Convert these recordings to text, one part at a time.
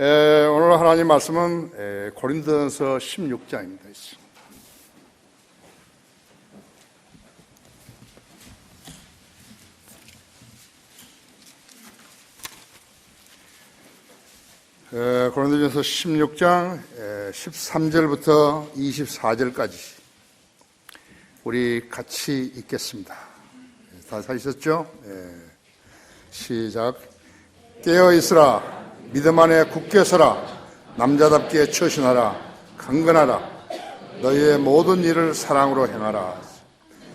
오늘 하나님 말씀은 고린도전서 16장입니다. 고린도전서 16장 13절부터 24절까지 우리 같이 읽겠습니다. 다 사셨죠? 시작. 깨어 있으라. 믿음 안에 굳게 서라. 남자답게 처신하라. 강건하라. 너희의 모든 일을 사랑으로 행하라.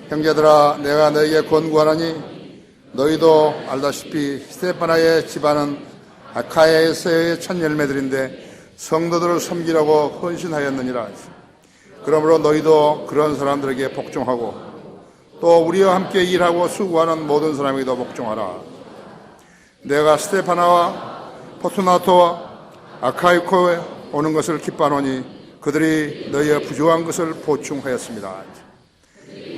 형제들아, 내가 너희에게 권고하노니 너희도 알다시피 스데파나의 집안은 아카야에서의 첫 열매들인데 성도들을 섬기라고 헌신하였느니라. 그러므로 너희도 그런 사람들에게 복종하고 또 우리와 함께 일하고 수고하는 모든 사람에게도 복종하라. 내가 스데파나와 포투나토와 아카이코에 오는 것을 기뻐하노니 그들이 너희의 부족한 것을 보충하였습니다.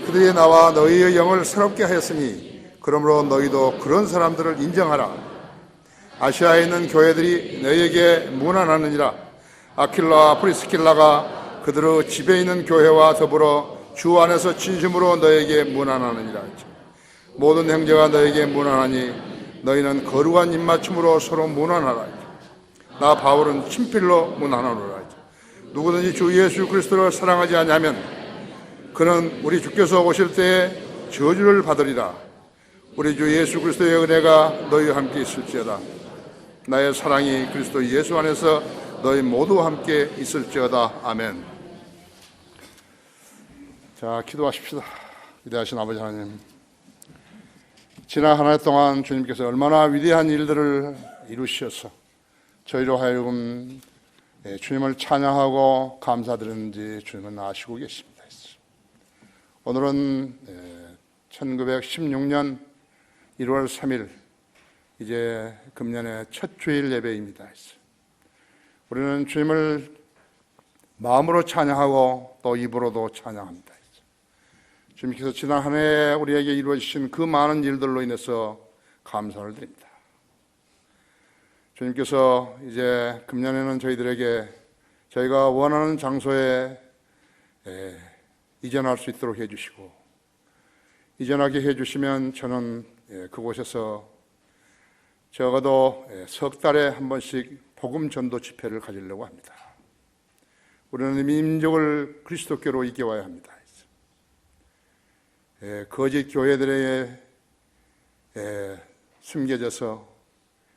그들이 나와 너희의 영을 새롭게 하였으니 그러므로 너희도 그런 사람들을 인정하라. 아시아에 있는 교회들이 너희에게 문안하느니라. 아킬라와 프리스킬라가 그들의 집에 있는 교회와 더불어 주 안에서 진심으로 너희에게 문안하느니라. 모든 형제가 너희에게 문안하니 너희는 거룩한 입맞춤으로 서로 문안하라. 나 바울은 친필로 문안하노라. 누구든지 주 예수 그리스도를 사랑하지 않으면 그는 우리 주께서 오실 때에 저주를 받으리라. 우리 주 예수 그리스도의 은혜가 너희와 함께 있을지어다. 나의 사랑이 그리스도 예수 안에서 너희 모두와 함께 있을지어다. 아멘. 자, 기도하십시다. 위대하신 아버지 하나님, 지난 한 해 동안 주님께서 얼마나 위대한 일들을 이루셔서 저희로 하여금 주님을 찬양하고 감사드리는지 주님은 아시고 계십니다. 오늘은 1916년 1월 3일 이제 금년의 첫 주일 예배입니다. 우리는 주님을 마음으로 찬양하고 또 입으로도 찬양합니다. 주님께서 지난 한 해 우리에게 이루어주신 그 많은 일들로 인해서 감사를 드립니다. 주님께서 이제 금년에는 저희들에게 저희가 원하는 장소에 이전할 수 있도록 해주시고, 이전하게 해주시면 저는 그곳에서 적어도 석 달에 한 번씩 복음 전도 집회를 가지려고 합니다. 우리는 민족을 그리스도께로 이끌어와야 합니다. 거짓 교회들에게 숨겨져서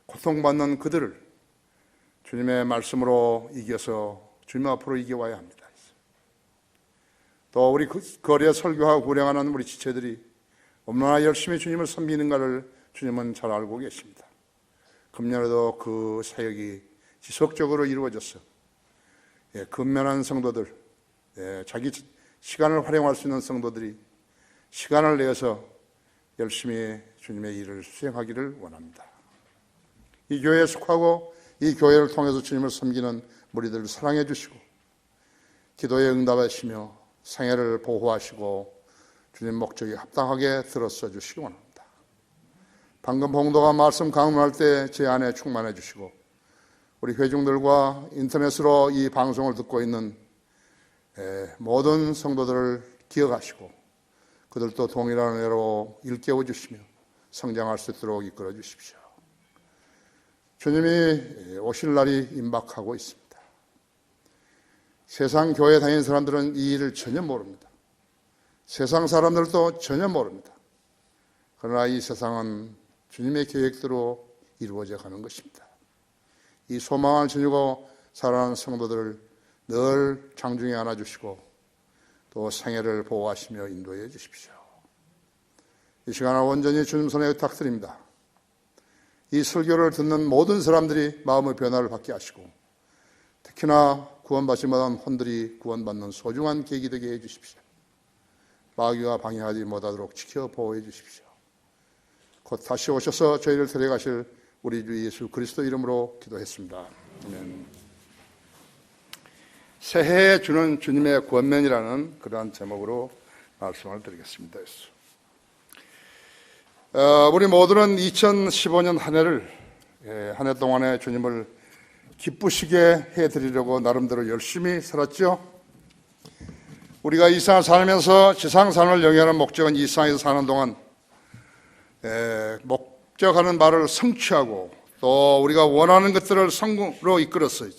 고통받는 그들을 주님의 말씀으로 이겨서 주님 앞으로 이겨와야 합니다. 또 우리 거리에 설교하고 구령하는 우리 지체들이 얼마나 열심히 주님을 섬기는가를 주님은 잘 알고 계십니다. 금년에도 그 사역이 지속적으로 이루어져서 근면한 성도들, 자기 시간을 활용할 수 있는 성도들이 시간을 내어서 열심히 주님의 일을 수행하기를 원합니다. 이 교회에 속하고 이 교회를 통해서 주님을 섬기는 무리들을 사랑해 주시고 기도에 응답하시며 생애를 보호하시고 주님 목적에 합당하게 들어서 주시기 원합니다. 방금 봉도가 말씀 강론할 때 제 안에 충만해 주시고 우리 회중들과 인터넷으로 이 방송을 듣고 있는 모든 성도들을 기억하시고 그들도 동일한 은혜로 일깨워 주시며 성장할 수 있도록 이끌어 주십시오. 주님이 오실 날이 임박하고 있습니다. 세상 교회 다니는 사람들은 이 일을 전혀 모릅니다. 세상 사람들도 전혀 모릅니다. 그러나 이 세상은 주님의 계획대로 이루어져 가는 것입니다. 이 소망을 지니고 살아가는 성도들을 늘 장중에 안아주시고 또 생애를 보호하시며 인도해 주십시오. 이 시간을 온전히 주님 손에 의탁드립니다. 이 설교를 듣는 모든 사람들이 마음의 변화를 받게 하시고 특히나 구원받지 못한 혼들이 구원받는 소중한 계기 되게 해 주십시오. 마귀가 방해하지 못하도록 지켜 보호해 주십시오. 곧 다시 오셔서 저희를 데려가실 우리 주 예수 그리스도 이름으로 기도했습니다. 아멘. 새해에 주는 주님의 권면이라는 그러한 제목으로 말씀을 드리겠습니다. 우리 모두는 2015년 한 해를 한 해 동안에 주님을 기쁘시게 해드리려고 나름대로 열심히 살았죠. 우리가 이 세상을 살면서 지상 삶을 영위하는 목적은 이 세상에서 사는 동안 목적하는 바를 성취하고 또 우리가 원하는 것들을 성공으로 이끌었어요.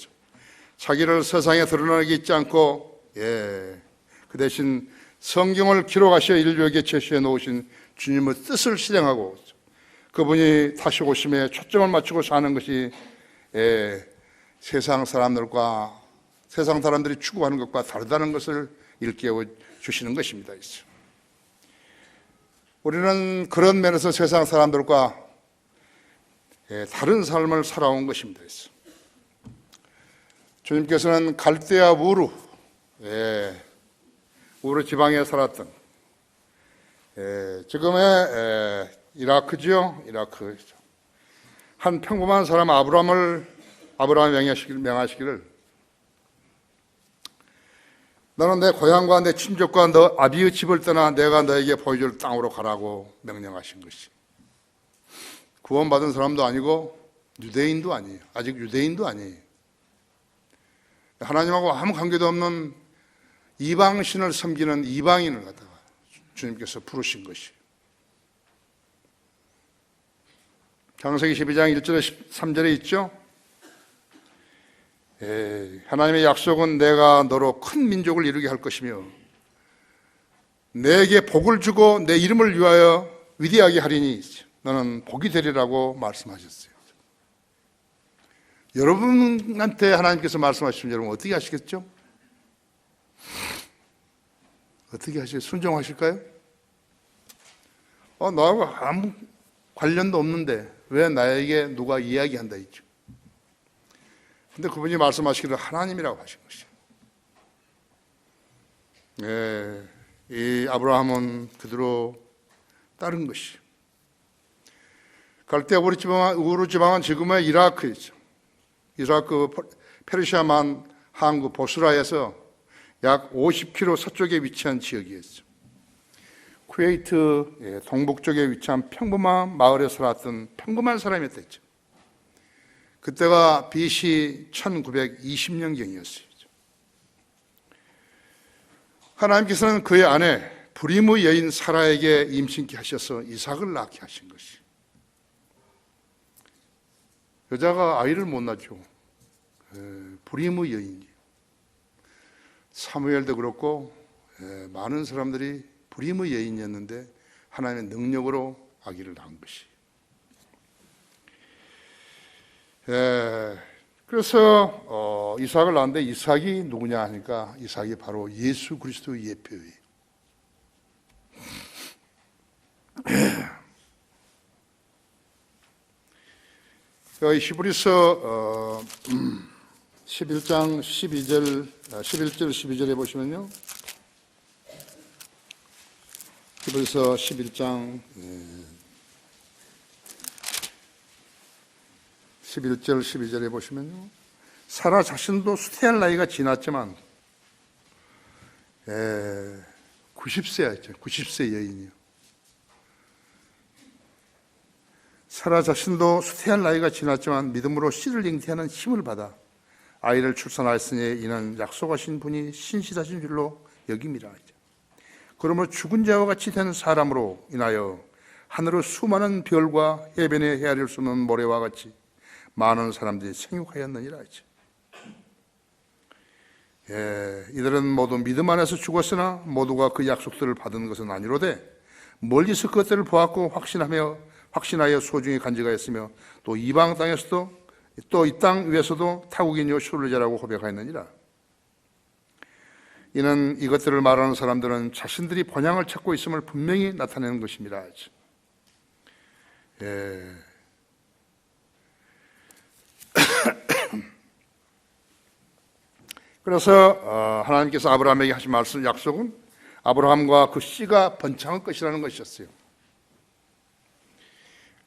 자기를 세상에 드러나게 있지 않고 그 대신 성경을 기록하셔 인류에게 제시해 놓으신 주님의 뜻을 실행하고 그분이 다시 오심에 초점을 맞추고 사는 것이 세상 사람들이 추구하는 것과 다르다는 것을 일깨워 주시는 것입니다. 우리는 그런 면에서 세상 사람들과 다른 삶을 살아온 것입니다. 주님께서는 갈대아 우르 지방에 살았던 지금의 이라크죠. 이라크 한 평범한 사람 아브라함이 명하시기를 너는 내 고향과 내 친족과 너 아비의 집을 떠나 내가 너에게 보여줄 땅으로 가라고 명령하신 것이 구원받은 사람도 아니고 유대인도 아니에요. 아직 유대인도 아니에요. 하나님하고 아무 관계도 없는 이방신을 섬기는 이방인을 갖다가 주님께서 부르신 것이 창세기 12장 1절에 3절에 있죠. 하나님의 약속은 내가 너로 큰 민족을 이루게 할 것이며 내게 복을 주고 내 이름을 위하여 위대하게 하리니 너는 복이 되리라고 말씀하셨어요. 여러분한테 하나님께서 말씀하시면 여러분 어떻게 하시겠죠? 어떻게 하시겠어요? 순종하실까요? 나하고 아무 관련도 없는데 왜 나에게 누가 이야기한다 했죠? 근데 그분이 말씀하시기를 하나님이라고 하신 것이에요. 이 아브라함은 그대로 따른 것이. 갈대아 우르 지방은 지금의 이라크이죠. 이라크 페르시아만 항구 보스라에서 약 50km 서쪽에 위치한 지역이었죠. 쿠웨이트 동북쪽에 위치한 평범한 마을에 살았던 평범한 사람이었죠. 그때가 BC 1920년경이었어요. 하나님께서는 그의 아내 불임의 여인 사라에게 임신케 하셔서 이삭을 낳게 하신 것이. 여자가 아이를 못 낳죠. 불임의 여인이. 사무엘도 그렇고 많은 사람들이 불임의 여인이었는데 하나님의 능력으로 아기를 낳은 것이. 그래서 이삭을 낳았는데 이삭이 누구냐 하니까 이삭이 바로 예수 그리스도의 예표예요. 히브리서 11장 11절 12절에 보시면요. 히브리서 11장 11절 12절에 보시면요. 사라 자신도 수태할 나이가 지났지만 90세였죠. 90세 여인이요. 사라 자신도 수태할 나이가 지났지만 믿음으로 씨를 잉태하는 힘을 받아 아이를 출산하였으니 이는 약속하신 분이 신실하신 줄로 여김이라. 그러므로 죽은 자와 같이 된 사람으로 인하여 하늘의 수많은 별과 해변에 헤아릴 수 없는 모래와 같이 많은 사람들이 생육하였느니라. 이들은 모두 믿음 안에서 죽었으나 모두가 그 약속들을 받은 것은 아니로되 멀리서 그것들을 보았고 확신하여 소중히 간직하였으며 또 이방 땅에서도 또 이 땅 위에서도 타국인이요 순례자라고 고백하였느니라. 이는 이것들을 말하는 사람들은 자신들이 번향을 찾고 있음을 분명히 나타내는 것입니다. 그래서 하나님께서 아브라함에게 하신 말씀 약속은 아브라함과 그 씨가 번창할 것이라는 것이었어요.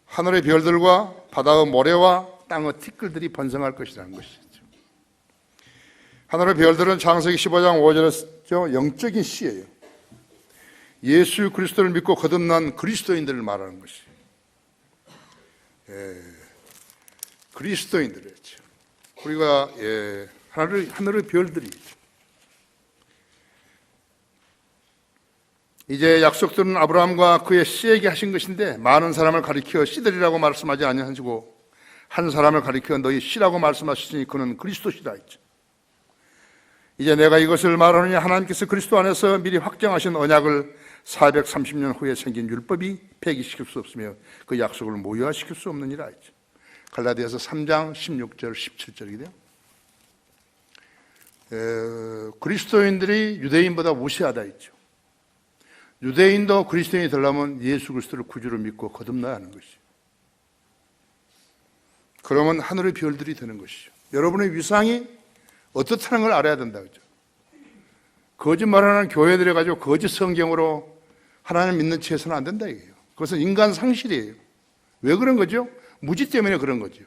하늘의 별들과 바다의 모래와 땅의 티끌들이 번성할 것이라는 것이죠. 하늘의 별들은 창세기 15장 5절에서 영적인 씨예요. 예수 그리스도를 믿고 거듭난 그리스도인들을 말하는 것이에요. 그리스도인들이었죠. 우리가 하늘의 별들이 이제 약속들은 아브라함과 그의 씨에게 하신 것인데 많은 사람을 가리켜 씨들이라고 말씀하지 아니하시고 한 사람을 가리켜 너희 씨라고 말씀하시니 그는 그리스도시라 했죠. 이제 내가 이것을 말하느니 하나님께서 그리스도 안에서 미리 확정하신 언약을 430년 후에 생긴 율법이 폐기시킬 수 없으며 그 약속을 무효화시킬 수 없느니라 했죠. 갈라디아서 3장 16절 17절이래요. 그리스도인들이 유대인보다 우세하다 했죠. 유대인도 그리스도인이 되려면 예수 그리스도를 구주로 믿고 거듭나야 하는 것이죠. 그러면 하늘의 별들이 되는 것이죠. 여러분의 위상이 어떻다는 걸 알아야 된다. 그죠? 거짓말하는 교회들에 가지고 거짓 성경으로 하나님 믿는 채 해서는 안 된다 이게요. 그것은 인간 상실이에요. 왜 그런 거죠? 무지 때문에 그런 거죠.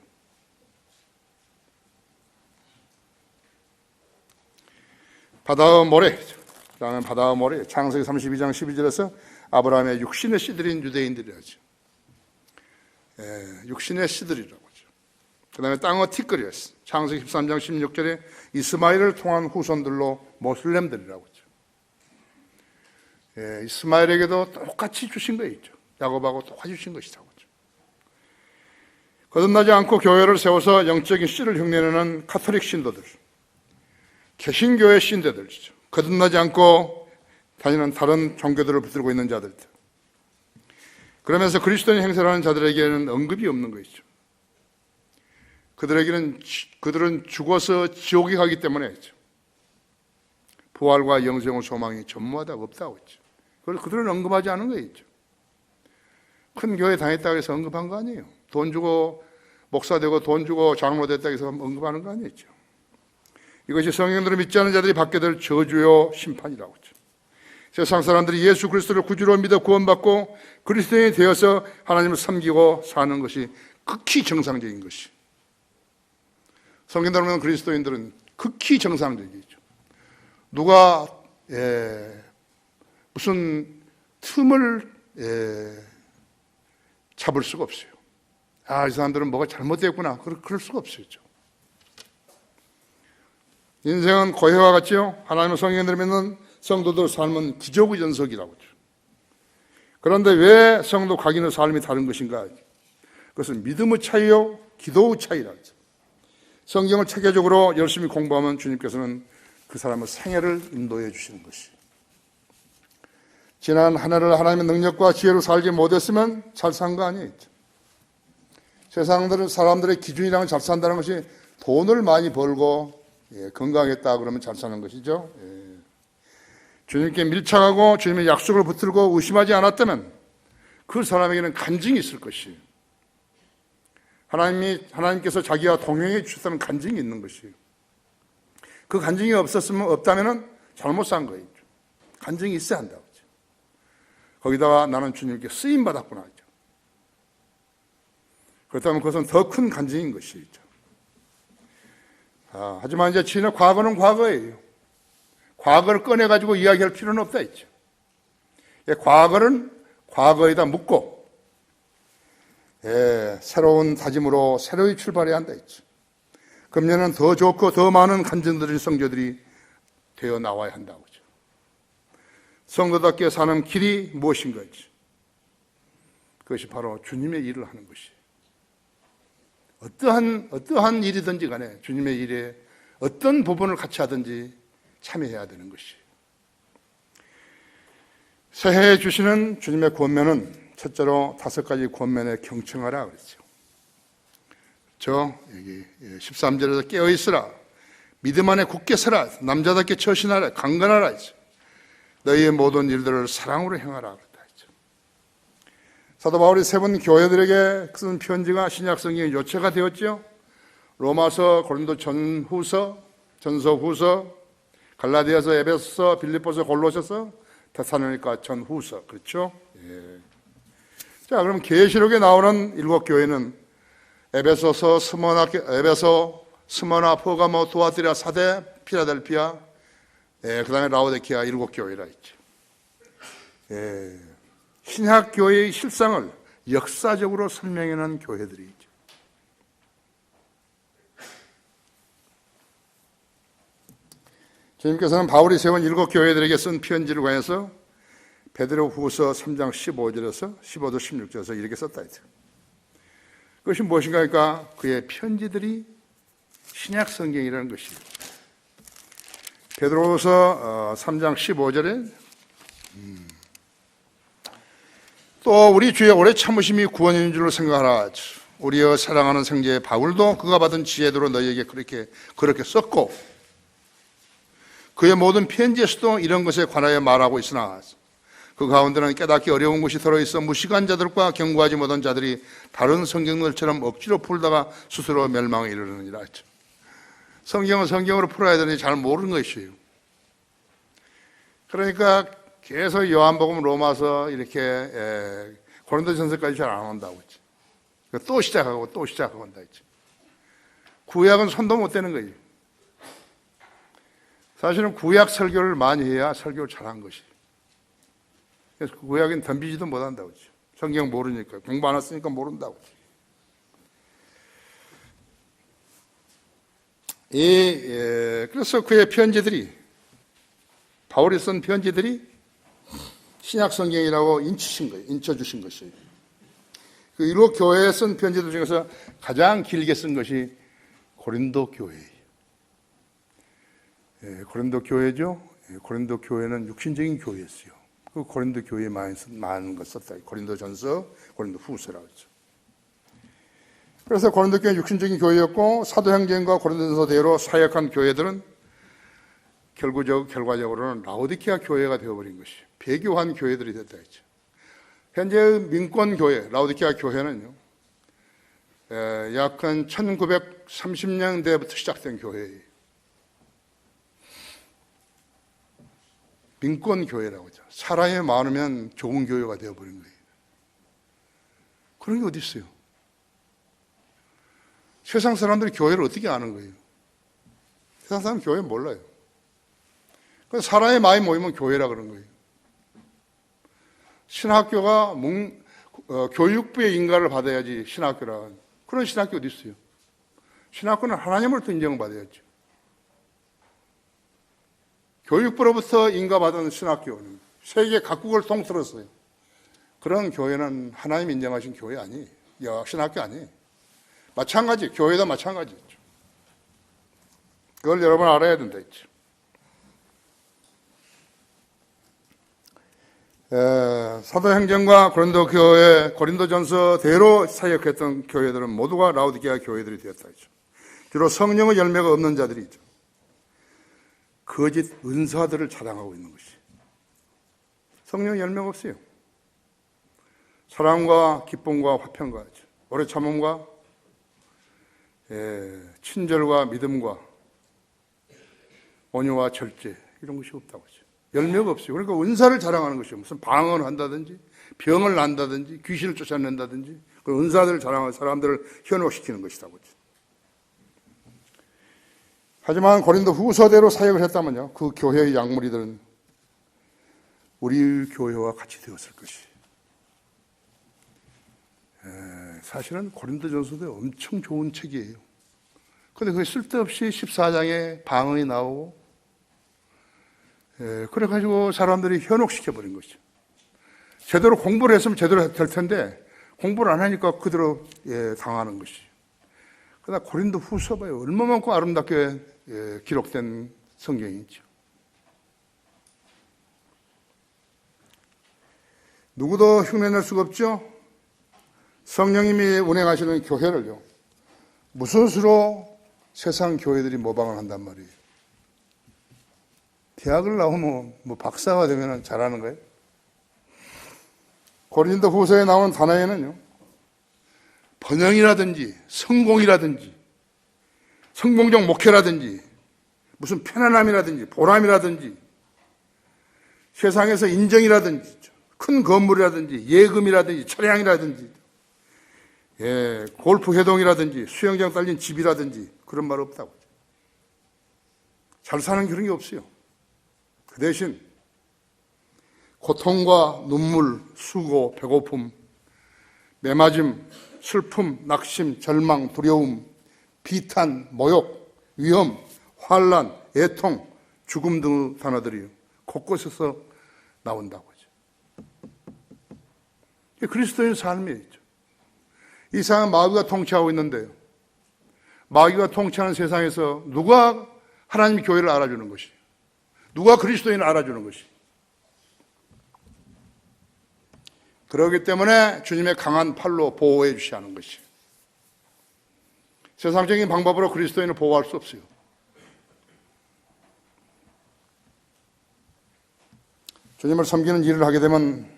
바다와 모래. 그다음에 바다와 모래. 창세기 32장 12절에서 아브라함의 육신의 씨들인 유대인들이라죠. 육신의 씨들이라고 하죠. 그다음에 땅의 티끌이었어. 창세기 13장 16절에 이스마엘을 통한 후손들로 모슬렘들이라고 하죠. 이스마엘에게도 똑같이 주신 거예요. 야곱하고 똑같이 주신 것이라고 하죠. 거듭나지 않고 교회를 세워서 영적인 씨를 흉내내는 카톨릭 신도들, 개신교의 신도들이죠. 거듭나지 않고 다니는 다른 종교들을 붙들고 있는 자들들. 그러면서 그리스도인 행세를 하는 자들에게는 언급이 없는 것이죠. 그들은 죽어서 지옥에 가기 때문에 부활과 영생의 소망이 전무하다고 없다고 했죠. 그걸 그들은 언급하지 않은 거였죠. 큰 교회 다녔다고 해서 언급한 거 아니에요. 돈 주고 목사 되고 돈 주고 장로 됐다고 해서 언급하는 거 아니었죠. 이것이 성경대로 믿지 않는 자들이 받게 될 저주요 심판이라고 하죠. 세상 사람들이 예수 그리스도를 구주로 믿어 구원받고 그리스도인이 되어서 하나님을 섬기고 사는 것이 극히 정상적인 것이. 성경대로 보면 그리스도인들은 극히 정상적이죠. 누가 무슨 틈을 잡을 수가 없어요. 이 사람들은 뭐가 잘못됐구나. 그럴 수가 없어요. 인생은 고해와 같지요. 하나님의 성경대로 믿는 성도들 삶은 기적의 연속이라고 하죠. 그런데 왜 성도 각인의 삶이 다른 것인가? 그것은 믿음의 차이요, 기도의 차이라고 하죠. 성경을 체계적으로 열심히 공부하면 주님께서는 그 사람의 생애를 인도해 주시는 것이. 지난 한 해를 하나님의 능력과 지혜로 살지 못했으면 잘 산 거 아니에요. 세상 사람들의 기준이랑은 잘 산다는 것이 돈을 많이 벌고 건강했다 그러면 잘 사는 것이죠. 주님께 밀착하고 주님의 약속을 붙들고 의심하지 않았다면 그 사람에게는 간증이 있을 것이에요. 하나님께서 자기와 동행해 주셨다는 간증이 있는 것이에요. 그 간증이 없다면 잘못 산 거예요. 간증이 있어야 한다고. 거기다가 나는 주님께 쓰임 받았구나. 그렇다면 그것은 더 큰 간증인 것이죠. 하지만 이제 지난 과거는 과거예요. 과거를 꺼내가지고 이야기할 필요는 없다 했죠. 과거는 과거에다 묻고 새로운 다짐으로 새로이 출발해야 한다 했죠. 금년은 더 좋고 더 많은 간증들이 성도들이 되어 나와야 한다고 하죠. 성도답게 사는 길이 무엇인가지? 그것이 바로 주님의 일을 하는 것이에요. 어떠한 일이든지 간에 주님의 일에 어떤 부분을 같이 하든지 참여해야 되는 것이에요. 새해에 주시는 주님의 권면은 첫째로 5가지 권면에 경청하라 그랬죠. 여기 13절에서 깨어있으라, 믿음 안에 굳게 서라, 남자답게 처신하라, 강건하라 했죠. 너희의 모든 일들을 사랑으로 행하라 그랬다 했죠. 사도 바울이 세 번 교회들에게 쓴 편지가 신약 성경에 요체가 되었죠. 로마서, 고린도 전후서, 전서후서, 갈라디아서, 에베소서, 빌립보서, 골로새서, 데살로니가 전후서. 그렇죠? 자, 그럼 계시록에 나오는 7교회는 에베소, 스모나, 포가모, 두아티라, 사데, 필라델피아, 그 다음에 라오데키아 7교회라 했죠. 신약교회의 실상을 역사적으로 설명해놓은 교회들이 있죠. 주님께서는 바울이 세운 7 교회들에게 쓴 편지를 관해서 베드로후서 3장 15절에서 15절 16절에서 이렇게 썼다 했죠. 그것이 무엇인가 하니까 그의 편지들이 신약 성경이라는 것이에요. 베드로후서 3장 15절에 또 우리 주의 오래 참으심이 구원인 줄로 생각하라. 우리의 사랑하는 형제 바울도 그가 받은 지혜대로 너희에게 그렇게 썼고 그의 모든 편지에서도 이런 것에 관하여 말하고 있으나 그 가운데는 깨닫기 어려운 것이 들어있어 무식한 자들과 경고하지 못한 자들이 다른 성경들처럼 억지로 풀다가 스스로 멸망에 이르느니라 했죠. 성경은 성경으로 풀어야 되는지 잘 모르는 것이에요. 그러니까 계속 요한복음, 로마서 이렇게 고린도전서까지 잘 안 온다고 했죠. 또 시작하고 또 시작하고 한다 했죠. 구약은 손도 못 대는 거예요. 사실은 구약 설교를 많이 해야 설교를 잘한 것이에요. 그래서 구약은 덤비지도 못한다고 했죠. 성경 모르니까, 공부 안 했으니까 모른다고. 그래서 그의 편지들이, 바울이 쓴 편지들이 신약 성경이라고 인치신 거예요. 인쳐주신 것이에요. 그 7 교회에 쓴 편지들 중에서 가장 길게 쓴 것이 고린도 교회예요. 고린도 교회죠. 고린도 교회는 육신적인 교회였어요. 그 고린도 교회에 많은 것 썼다. 고린도 전서, 고린도 후서라고 했죠. 그래서 고린도 교회 육신적인 교회였고 사도행전과 고린도전서대로 사역한 교회들은 결과적으로는 라오디게아 교회가 되어버린 것이 배교한 교회들이 됐다 했죠. 현재 민권 교회, 라오디게아 교회는요, 약 한 1930년대부터 시작된 교회예요. 민권 교회라고 하죠. 사람이 많으면 좋은 교회가 되어버린 거예요. 그런 게 어디 있어요? 세상 사람들이 교회를 어떻게 아는 거예요? 세상 사람 교회 몰라요. 그래서 사람이 많이 모이면 교회라 그런 거예요. 신학교가 교육부의 인가를 받아야지 신학교라. 그런 신학교 어디 있어요? 신학교는 하나님으로부터 인정받아야죠. 교육부로부터 인가받은 신학교는 세계 각국을 통틀었어요. 그런 교회는 하나님 인정하신 교회 아니에요. 신학교 아니에요. 마찬가지, 교회도 마찬가지죠. 그걸 여러분 알아야 된다 했죠. 사도행전과 고린도 교회, 고린도전서대로 사역했던 교회들은 모두가 라오디게아 교회들이 되었다 했죠. 주로 성령의 열매가 없는 자들이죠. 거짓 은사들을 자랑하고 있는 것이. 성령 열매가 없어요. 사랑과 기쁨과 화평과 오래 참음과 친절과 믿음과 온유와 절제 이런 것이 없다고 하죠. 열매가 없어요. 그러니까 은사를 자랑하는 것이요. 무슨 방언을 한다든지 병을 난다든지 귀신을 쫓아낸다든지 그 은사들을 자랑하는 사람들을 현혹시키는 것이라고 하죠. 하지만 고린도 후서대로 사역을 했다면요, 그 교회의 양무리들은 우리 교회와 같이 되었을 것이. 사실은 고린도전서도 엄청 좋은 책이에요. 그런데 그게 쓸데없이 14장에 방언이 나오고 그래가지고 사람들이 현혹시켜버린 것이죠. 제대로 공부를 했으면 제대로 될 텐데 공부를 안 하니까 그대로 당하는 것이. 그러나 고린도 후서 봐요. 얼마만큼 아름답게 기록된 성경이죠. 누구도 흉내낼 수가 없죠. 성령님이 운행하시는 교회를요, 무슨 수로 세상 교회들이 모방을 한단 말이에요. 대학을 나오면 박사가 되면 잘하는 거예요. 고린도 후서에 나오는 단어에는요, 번영이라든지 성공이라든지 성공적 목표라든지 무슨 편안함이라든지 보람이라든지 세상에서 인정이라든지 큰 건물이라든지 예금이라든지 차량이라든지 골프 회동이라든지 수영장 딸린 집이라든지 그런 말 없다고. 잘 사는 그런 게 없어요. 그 대신 고통과 눈물, 수고, 배고픔, 매맞음, 슬픔, 낙심, 절망, 두려움, 비탄, 모욕, 위험, 환난, 애통, 죽음 등 단어들이 곳곳에서 나온다고 하죠. 그리스도인 삶이죠. 이 세상은 마귀가 통치하고 있는데요. 마귀가 통치하는 세상에서 누가 하나님의 교회를 알아주는 것이, 누가 그리스도인을 알아주는 것이. 그렇기 때문에 주님의 강한 팔로 보호해 주셔야 하는 것이. 세상적인 방법으로 그리스도인을 보호할 수 없어요. 주님을 섬기는 일을 하게 되면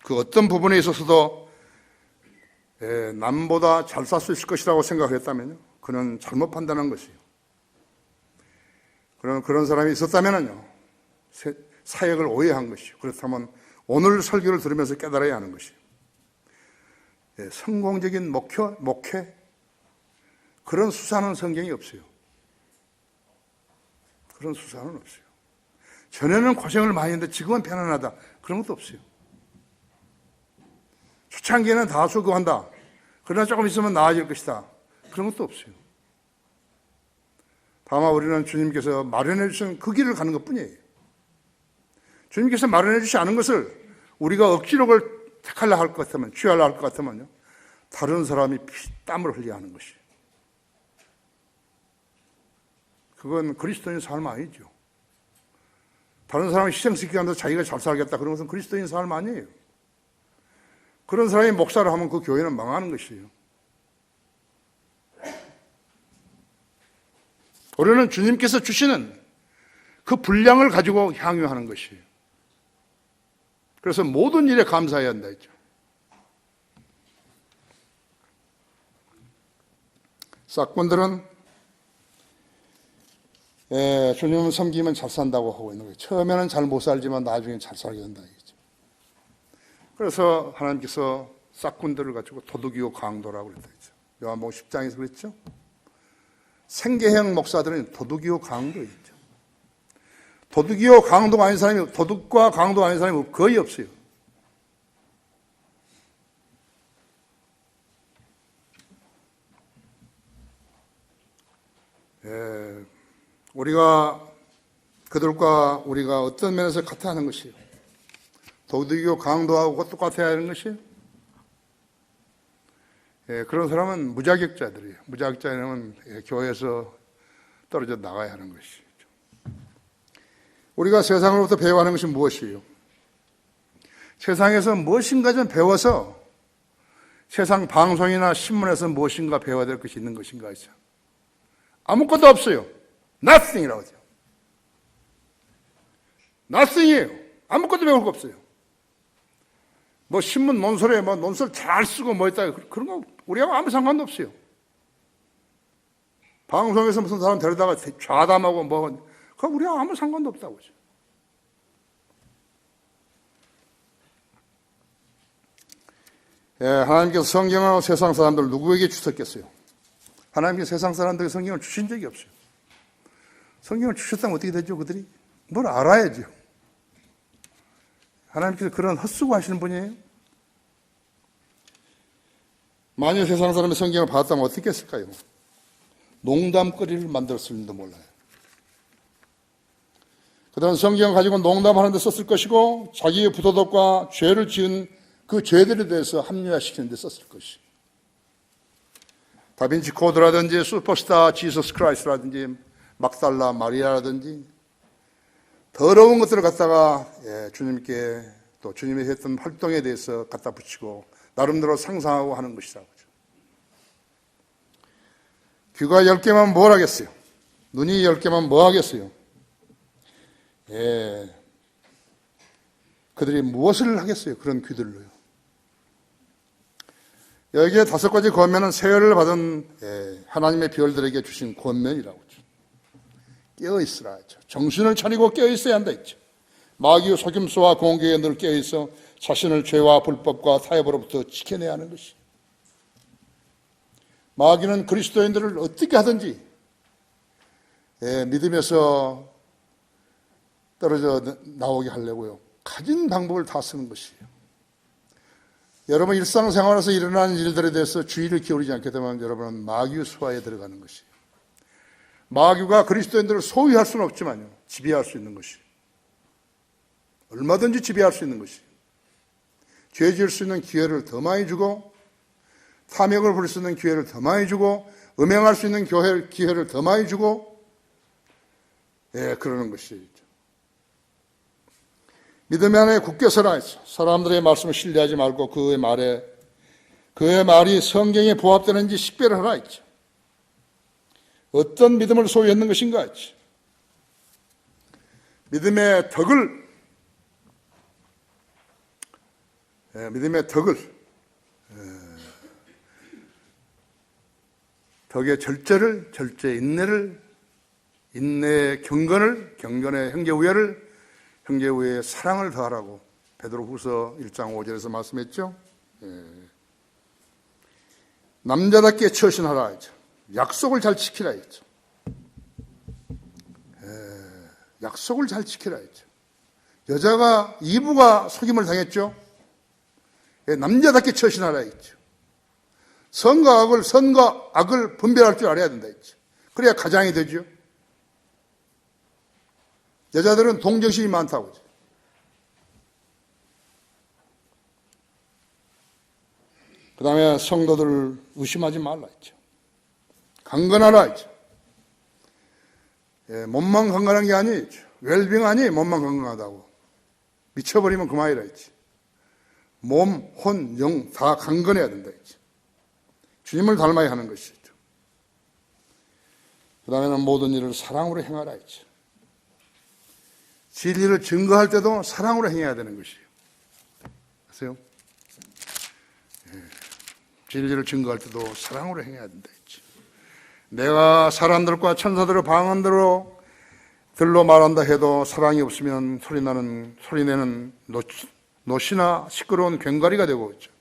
그 어떤 부분에 있어서도 남보다 잘 살 수 있을 것이라고 생각했다면요, 그는 잘못 판단한 것이에요. 그런 사람이 있었다면요, 사역을 오해한 것이요. 그렇다면 오늘 설교를 들으면서 깨달아야 하는 것이요. 성공적인 목회, 그런 수사는 성경이 없어요. 그런 수사는 없어요. 전에는 고생을 많이 했는데 지금은 편안하다, 그런 것도 없어요. 초창기에는 다 수고한다, 그러나 조금 있으면 나아질 것이다, 그런 것도 없어요. 다만 우리는 주님께서 마련해 주신 그 길을 가는 것뿐이에요. 주님께서 마련해 주지 않은 것을 우리가 억지로 그걸 택하려 할 것 같으면, 취하려 할 것 같으면요, 다른 사람이 피땀을 흘려야 하는 것이에요. 그건 그리스도인 삶 아니죠. 다른 사람이 희생시키게 하면서 자기가 잘 살겠다, 그런 것은 그리스도인 삶 아니에요. 그런 사람이 목사를 하면 그 교회는 망하는 것이에요. 우리는 주님께서 주시는 그 분량을 가지고 향유하는 것이에요. 그래서 모든 일에 감사해야 한다 했죠. 싹군들은 주님을 섬기면 잘 산다고 하고 있는 거예요. 처음에는 잘 못 살지만 나중에 잘 살게 된다 얘기죠. 그래서 하나님께서 싹군들을 가지고 도둑이요 강도라고 그랬다 했죠. 요한복음 10장에서 그랬죠. 생계형 목사들은 도둑이요 강도였죠. 도둑이요 강도가 아닌 사람이, 도둑과 강도가 아닌 사람이 거의 없어요. 그들과 우리가 어떤 면에서 같아 하는 것이에요. 도둑이요 강도하고 똑같아야 하는 것이에요. 그런 사람은 무자격자들이에요. 무자격자는 교회에서 떨어져 나가야 하는 것이죠. 우리가 세상으로부터 배워야 하는 것이 무엇이에요? 세상에서 무엇인가 좀 배워서 세상 방송이나 신문에서 무엇인가 배워야 될 것이 있는 것인가 하죠. 아무것도 없어요. nothing이라고 하죠. nothing이에요. 아무것도 배울 거 없어요. 뭐 신문 논설에 뭐 논설 잘 쓰고 뭐 있다, 그런 거 우리하고 아무 상관도 없어요. 방송에서 무슨 사람 데려다가 좌담하고 뭐, 그거 우리하고 아무 상관도 없다고 하죠. 하나님께서 성경을 세상 사람들 누구에게 주셨겠어요? 하나님께서 세상 사람들에게 성경을 주신 적이 없어요. 성경을 주셨다면 어떻게 되죠? 그들이 뭘 알아야죠. 하나님께서 그런 헛수고 하시는 분이에요. 만일 세상 사람이 성경을 받았다면 어떻게 했을까요? 농담거리를 만들었을지도 몰라요. 그다음 성경을 가지고 농담하는 데 썼을 것이고, 자기의 부도덕과 죄를 지은 그 죄들에 대해서 합리화시키는 데 썼을 것이에요. 다빈치 코드라든지 슈퍼스타 지서스 크라이스트라든지 막달라 마리아라든지 더러운 것들을 갖다가 주님께, 또 주님이 했던 활동에 대해서 갖다 붙이고 나름대로 상상하고 하는 것이라고 하죠. 귀가 10개만 뭘 하겠어요? 눈이 10개만 뭐 하겠어요? 그들이 무엇을 하겠어요? 그런 귀들로요. 여기에 5가지 권면은 세열을 받은 하나님의 별들에게 주신 권면이라고 하죠. 깨어있으라 하죠. 정신을 차리고 깨어있어야 한다 했죠. 마귀의 속임수와 공격에 늘 깨어있어 자신을 죄와 불법과 타협으로부터 지켜내야 하는 것이. 마귀는 그리스도인들을 어떻게 하든지 믿음에서 떨어져 나오게 하려고요, 가진 방법을 다 쓰는 것이에요. 여러분 일상생활에서 일어나는 일들에 대해서 주의를 기울이지 않게 되면 여러분은 마귀의 수하에 들어가는 것이에요. 마귀가 그리스도인들을 소유할 수는 없지만요, 지배할 수 있는 것이, 얼마든지 지배할 수 있는 것이, 죄 지을 수 있는 기회를 더 많이 주고, 탐욕을 부릴 수 있는 기회를 더 많이 주고, 음행할 수 있는 기회를 더 많이 주고, 그러는 것이죠. 믿음 안에 굳게 서라 했죠. 사람들의 말씀을 신뢰하지 말고 그의 말이 성경에 부합되는지 식별을 하라 했죠. 어떤 믿음을 소유했는 것인가 했죠. 믿음의 덕의 절제의 인내의 경건의 형제우애의 사랑을 더하라고 베드로후서 1장 5절에서 말씀했죠. 남자답게 처신하라 했죠. 약속을 잘 지키라 했죠. 약속을 잘 지키라 했죠. 이부가 속임을 당했죠. 남자답게 처신하라 했죠. 선과 악을 분별할 줄 알아야 된다 했죠. 그래야 가장이 되죠. 여자들은 동정심이 많다고 하죠. 그 다음에 성도들을 의심하지 말라 했죠. 강건하라 했죠. 몸만 강건한 게 아니죠. 웰빙 아니 몸만 강건하다고. 미쳐버리면 그만이라 했지. 몸, 혼, 영 다 강건해야 된다 했지. 주님을 닮아야 하는 것이죠. 그 다음에는 모든 일을 사랑으로 행하라 했죠. 진리를 증거할 때도 사랑으로 행해야 되는 것이에요. 아세요? 진리를 증거할 때도 사랑으로 행해야 된다 했지. 내가 사람들과 천사들의 방언들로 말한다 해도 사랑이 없으면 소리내는 노시나 시끄러운 괭가리가 되고 있죠.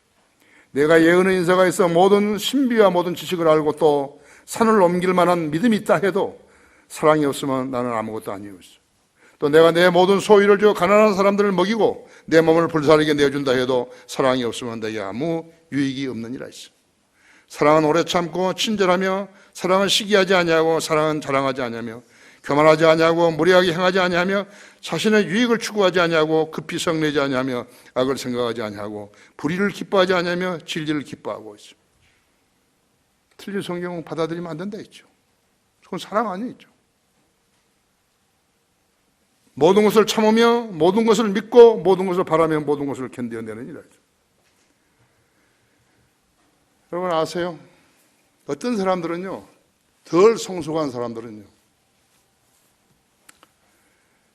내가 예언의 인사가 있어 모든 신비와 모든 지식을 알고 또 산을 옮길 만한 믿음이 있다 해도 사랑이 없으면 나는 아무것도 아니었어. 또 내가 내 모든 소유를 줘 가난한 사람들을 먹이고 내 몸을 불살르게 내어준다 해도 사랑이 없으면 내게 아무 유익이 없느니라 했어. 사랑은 오래 참고 친절하며, 사랑은 시기하지 아니하고, 사랑은 자랑하지 아니하며, 교만하지 아니하고, 무례하게 행하지 아니하며, 자신의 유익을 추구하지 아니하고, 급히 성내지 아니하며, 악을 생각하지 아니하고, 불의를 기뻐하지 아니하며, 진리를 기뻐하고 있어. 틀린 성경은 받아들이면 안 된다 했죠. 그건 사랑 아니죠. 모든 것을 참으며, 모든 것을 믿고, 모든 것을 바라며, 모든 것을 견뎌내느니라. 여러분 아세요? 어떤 사람들은요, 덜 성숙한 사람들은요,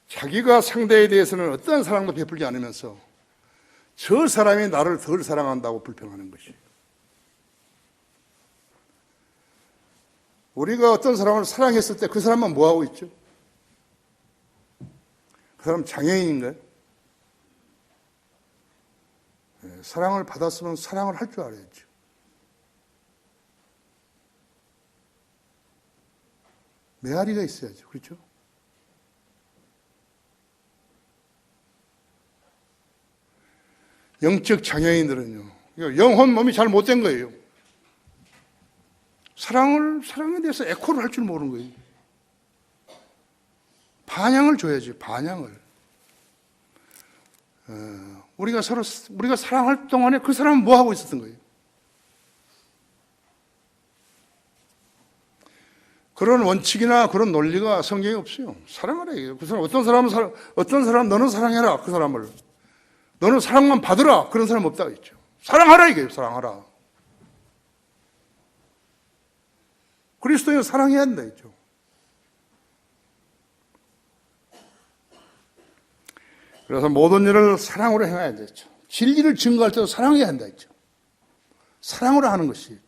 자기가 상대에 대해서는 어떤 사랑도 베풀지 않으면서 저 사람이 나를 덜 사랑한다고 불평하는 것이에요. 우리가 어떤 사람을 사랑했을 때 그 사람만 뭐하고 있죠? 그 사람 장애인인가요? 사랑을 받았으면 사랑을 할 줄 알아야죠. 메아리가 있어야죠. 그렇죠? 영적 장애인들은요, 영혼 몸이 잘 못된 거예요. 사랑에 대해서 에코를 할 줄 모르는 거예요. 반향을 줘야지, 반향을. 우리가 사랑할 동안에 그 사람은 뭐 하고 있었던 거예요? 그런 원칙이나 그런 논리가 성경에 없어요. 사랑하라 이게요. 그 사람, 어떤 사람 너는 사랑해라. 그 사람을. 너는 사랑만 받으라. 그런 사람 없다고 했죠. 사랑하라 이게요. 사랑하라. 그리스도인은 사랑해야 한다 했죠. 그래서 모든 일을 사랑으로 행해야 되죠. 진리를 증거할 때도 사랑해야 한다 했죠. 사랑으로 하는 것이.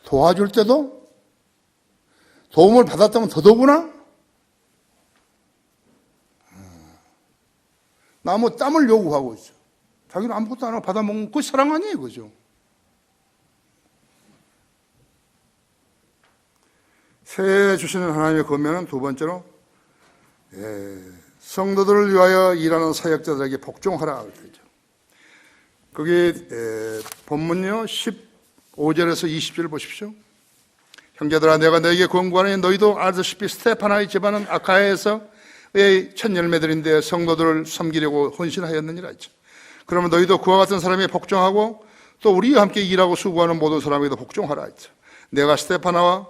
도와줄 때도 도움을 받았다면 더더구나 나무 땀을 요구하고 있어. 자기는 아무것도 안 하고 받아먹는 그 사랑 아니에요, 그죠? 새 주시는 하나님의 권면은 두 번째로 성도들을 위하여 일하는 사역자들에게 복종하라 그러죠. 거기 본문요 15절에서 20절 보십시오. 형제들아, 내가 너에게 권고하니 너희도 알다시피 스테파나의 집안은 아카야에서의 첫 열매들인데 성도들을 섬기려고 헌신하였느니라. 그러면 너희도 그와 같은 사람에 복종하고 또 우리와 함께 일하고 수고하는 모든 사람에게도 복종하라. 내가 스테파나와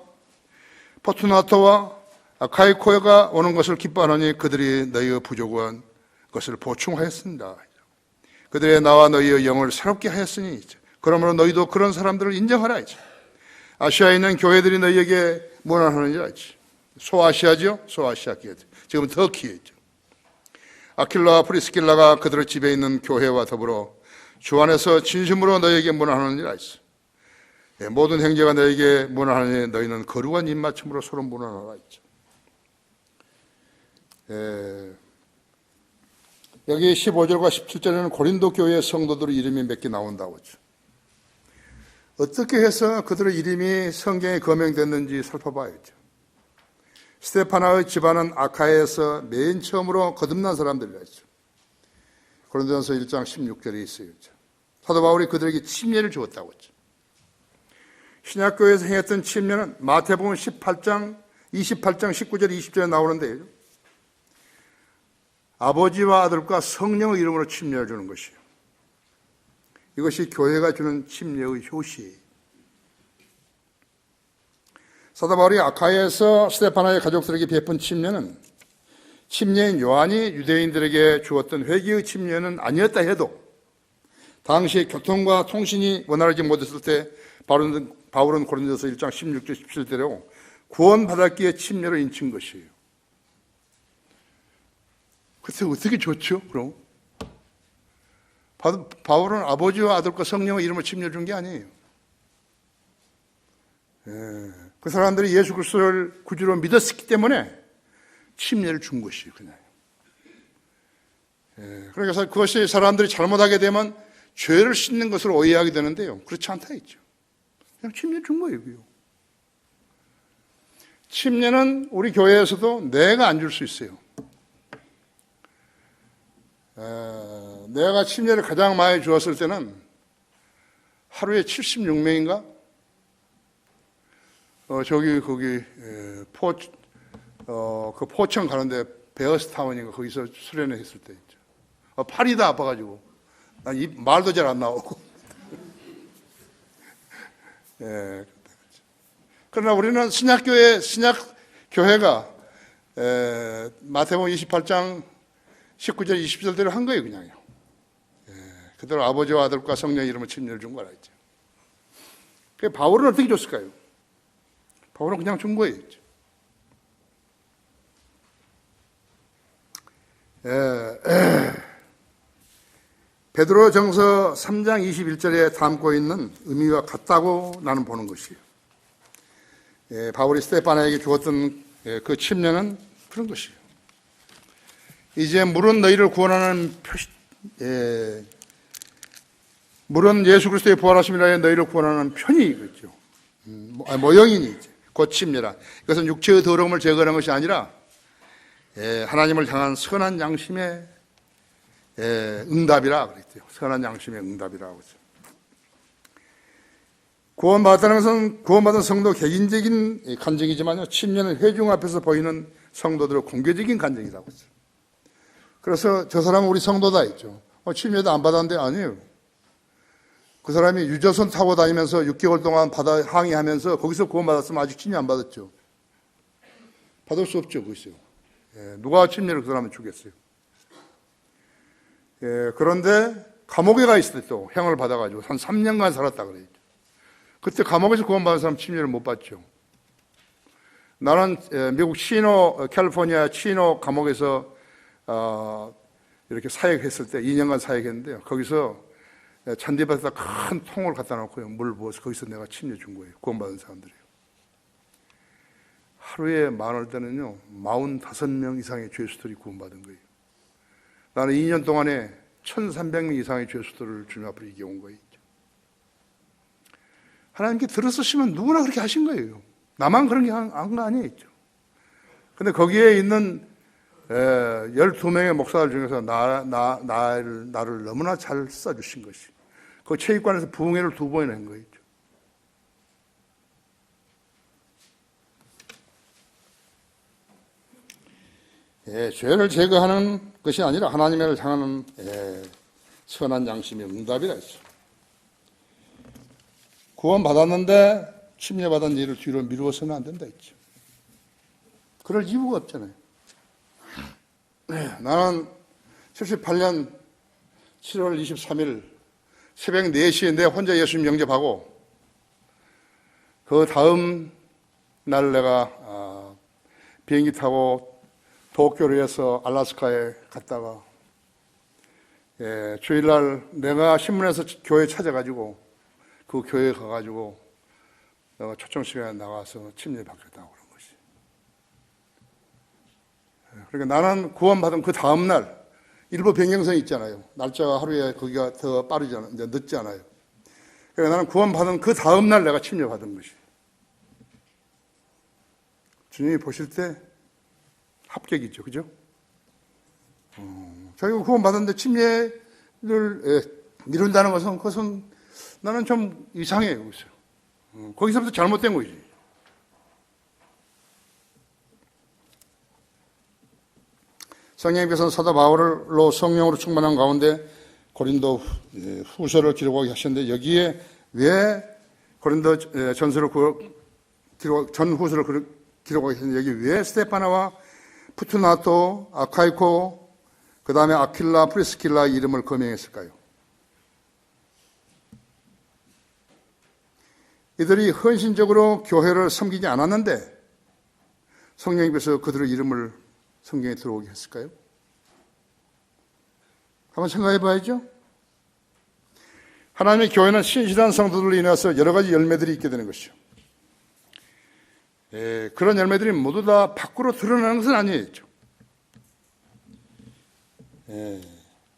포투나토와 아카이코가 오는 것을 기뻐하노니 그들이 너희의 부족한 것을 보충하였습니다. 그들의 나와 너희의 영을 새롭게 하였으니 그러므로 너희도 그런 사람들을 인정하라. 아시아에 있는 교회들이 너희에게 문안하느니라. 소아시아죠? 소아시아 교회. 지금 터키에 있죠. 아킬라와 프리스킬라가 그들의 집에 있는 교회와 더불어 주 안에서 진심으로 너희에게 문안하느니라. 모든 형제가 너희에게 문안하니 너희는 거룩한 입맞춤으로 서로 문안하라. 여기 15절과 17절에는 고린도 교회의 성도들의 이름이 몇 개 나온다고 하죠. 어떻게 해서 그들의 이름이 성경에 거명됐는지 살펴봐야죠. 스테파나의 집안은 아카야에서 맨 처음으로 거듭난 사람들이었죠. 고린도전서 1장 16절에 있어요. 사도 바울이 그들에게 침례를 주었다고 했죠. 신약교회에서 행했던 침례는 마태복음 28장 19절 20절에 나오는데요. 아버지와 아들과 성령의 이름으로 침례를 주는 것이에요. 이것이 교회가 주는 침례의 효시예요. 사도 바울이 아카야에서 스테파나의 가족들에게 베푼 침례는 침례인 요한이 유대인들에게 주었던 회개의 침례는 아니었다 해도 당시 교통과 통신이 원활하지 못했을 때 바울은 고린도서 1장 16절 17절로 구원받았기에 침례를 인친 것이에요. 그때 어떻게 줬죠? 그럼 바울은 아버지와 아들과 성령의 이름을 침례 준 게 아니에요. 그 사람들이 예수 그리스도를 구주로 믿었기 때문에 침례를 준 것이에요. 그냥. 그러니까 그것이 사람들이 잘못하게 되면 죄를 씻는 것으로 오해하게 되는데요. 그렇지 않다 했죠. 그냥 침례 준 거예요. 침례는 우리 교회에서도 내가 안 줄 수 있어요. 내가 침례를 가장 많이 주었을 때는 하루에 76명인가? 그 포청 가는데 베어스타운인가 거기서 수련회 했을 때 있죠. 팔이 다 아파가지고 난 말도 잘 안 나오고. 그러나 우리는 신약교회가 마태복음 28장 19절 20절대로 한 거예요. 그냥요. 그대로 아버지와 아들과 성령 이름을 침례를 준 거라 했죠. 바울은 어떻게 줬을까요? 바울은 그냥 준 거예요. 베드로전서 3장 21절에 담고 있는 의미와 같다고 나는 보는 것이에요. 바울이 스테파나에게 주었던 그 침례는 그런 것이에요. 이제 물은 너희를 구원하는 물은 예수 그리스도의 부활하심이라 해 너희를 구원하는 편이겠죠. 모형이니 곧 침례라. 이것은 육체의 더러움을 제거하는 것이 아니라 하나님을 향한 선한 양심의 응답이라 그랬죠. 선한 양심의 응답이라고 했죠. 구원받았다는 것은 구원받은 성도 개인적인 간증이지만요, 침례는 회중 앞에서 보이는 성도들의 공개적인 간증이라고 했죠. 그래서 저 사람은 우리 성도다 했죠. 침례도 안 받았는데 아니에요. 그 사람이 유조선 타고 다니면서 6개월 동안 바다 항해하면서 거기서 구원받았으면 아직 침례 안 받았죠. 받을 수 없죠. 거기서. 누가 침례를 그 사람을 주겠어요. 그런데 감옥에 가 있을 때 또 형을 받아가지고 한 3년간 살았다 그래요. 그때 감옥에서 구원받은 사람 침례를 못 받죠. 나는 미국 캘리포니아 치노 감옥에서 이렇게 사역했을 때 2년간 사역했는데요. 거기서 잔디밭에다 큰 통을 갖다 놓고요. 물 부어서 거기서 내가 침례 준 거예요. 구원받은 사람들이요. 하루에 많을 때는요, 45명 이상의 죄수들이 구원받은 거예요. 나는 2년 동안에 1,300명 이상의 죄수들을 주님 앞으로 이겨온 거예요. 하나님께 들어서시면 누구나 그렇게 하신 거예요. 나만 그런 게 한 거 아니에요. 근데 거기에 있는 12명의 목사들 중에서 나를 너무나 잘 써주신 것이, 그 체육관에서 부흥회를 2번이나 한 거예요. 죄를 제거하는 것이 아니라 하나님을 향하는 선한 양심의 응답이라 했죠. 구원받았는데 침례받은 일을 뒤로 미루어서는 안 된다 했죠. 그럴 이유가 없잖아요. 나는 78년 7월 23일 새벽 4시에 내 혼자 예수님 영접하고 그 다음 날 내가 비행기 타고 도쿄로 해서 알래스카에 갔다가 주일날 내가 신문에서 교회 찾아가지고 그 교회에 가가지고 내가 초청 시간에 나가서 침례 받겠다고 그런 것이. 그러니까 나는 구원받은 그 다음날 일부 변경성이 있잖아요. 날짜가 하루에 거기가 더 빠르잖아요. 늦지 않아요. 그러니까 나는 구원받은 그 다음날 내가 침례받은 것이. 주님이 보실 때 합격이죠. 그죠? 자기가 구원받았는데 침례를 미룬다는 것은 그것은 나는 좀 이상해요. 그래서. 거기서부터 잘못된 거지. 성령님께서는 사도 바울로 성령으로 충만한 가운데 고린도 후서를 기록하게 하셨는데 여기에 왜 고린도 전후서를 기록하게 했는데 여기 왜 스테파나와 푸투나토, 아카이코, 그 다음에 아킬라, 프리스킬라 이름을 거명했을까요? 이들이 헌신적으로 교회를 섬기지 않았는데 성령님께서 그들의 이름을 성경에 들어오게 했을까요? 한번 생각해 봐야죠. 하나님의 교회는 신실한 성도들로 인해서 여러 가지 열매들이 있게 되는 것이죠. 그런 열매들이 모두 다 밖으로 드러나는 것은 아니겠죠.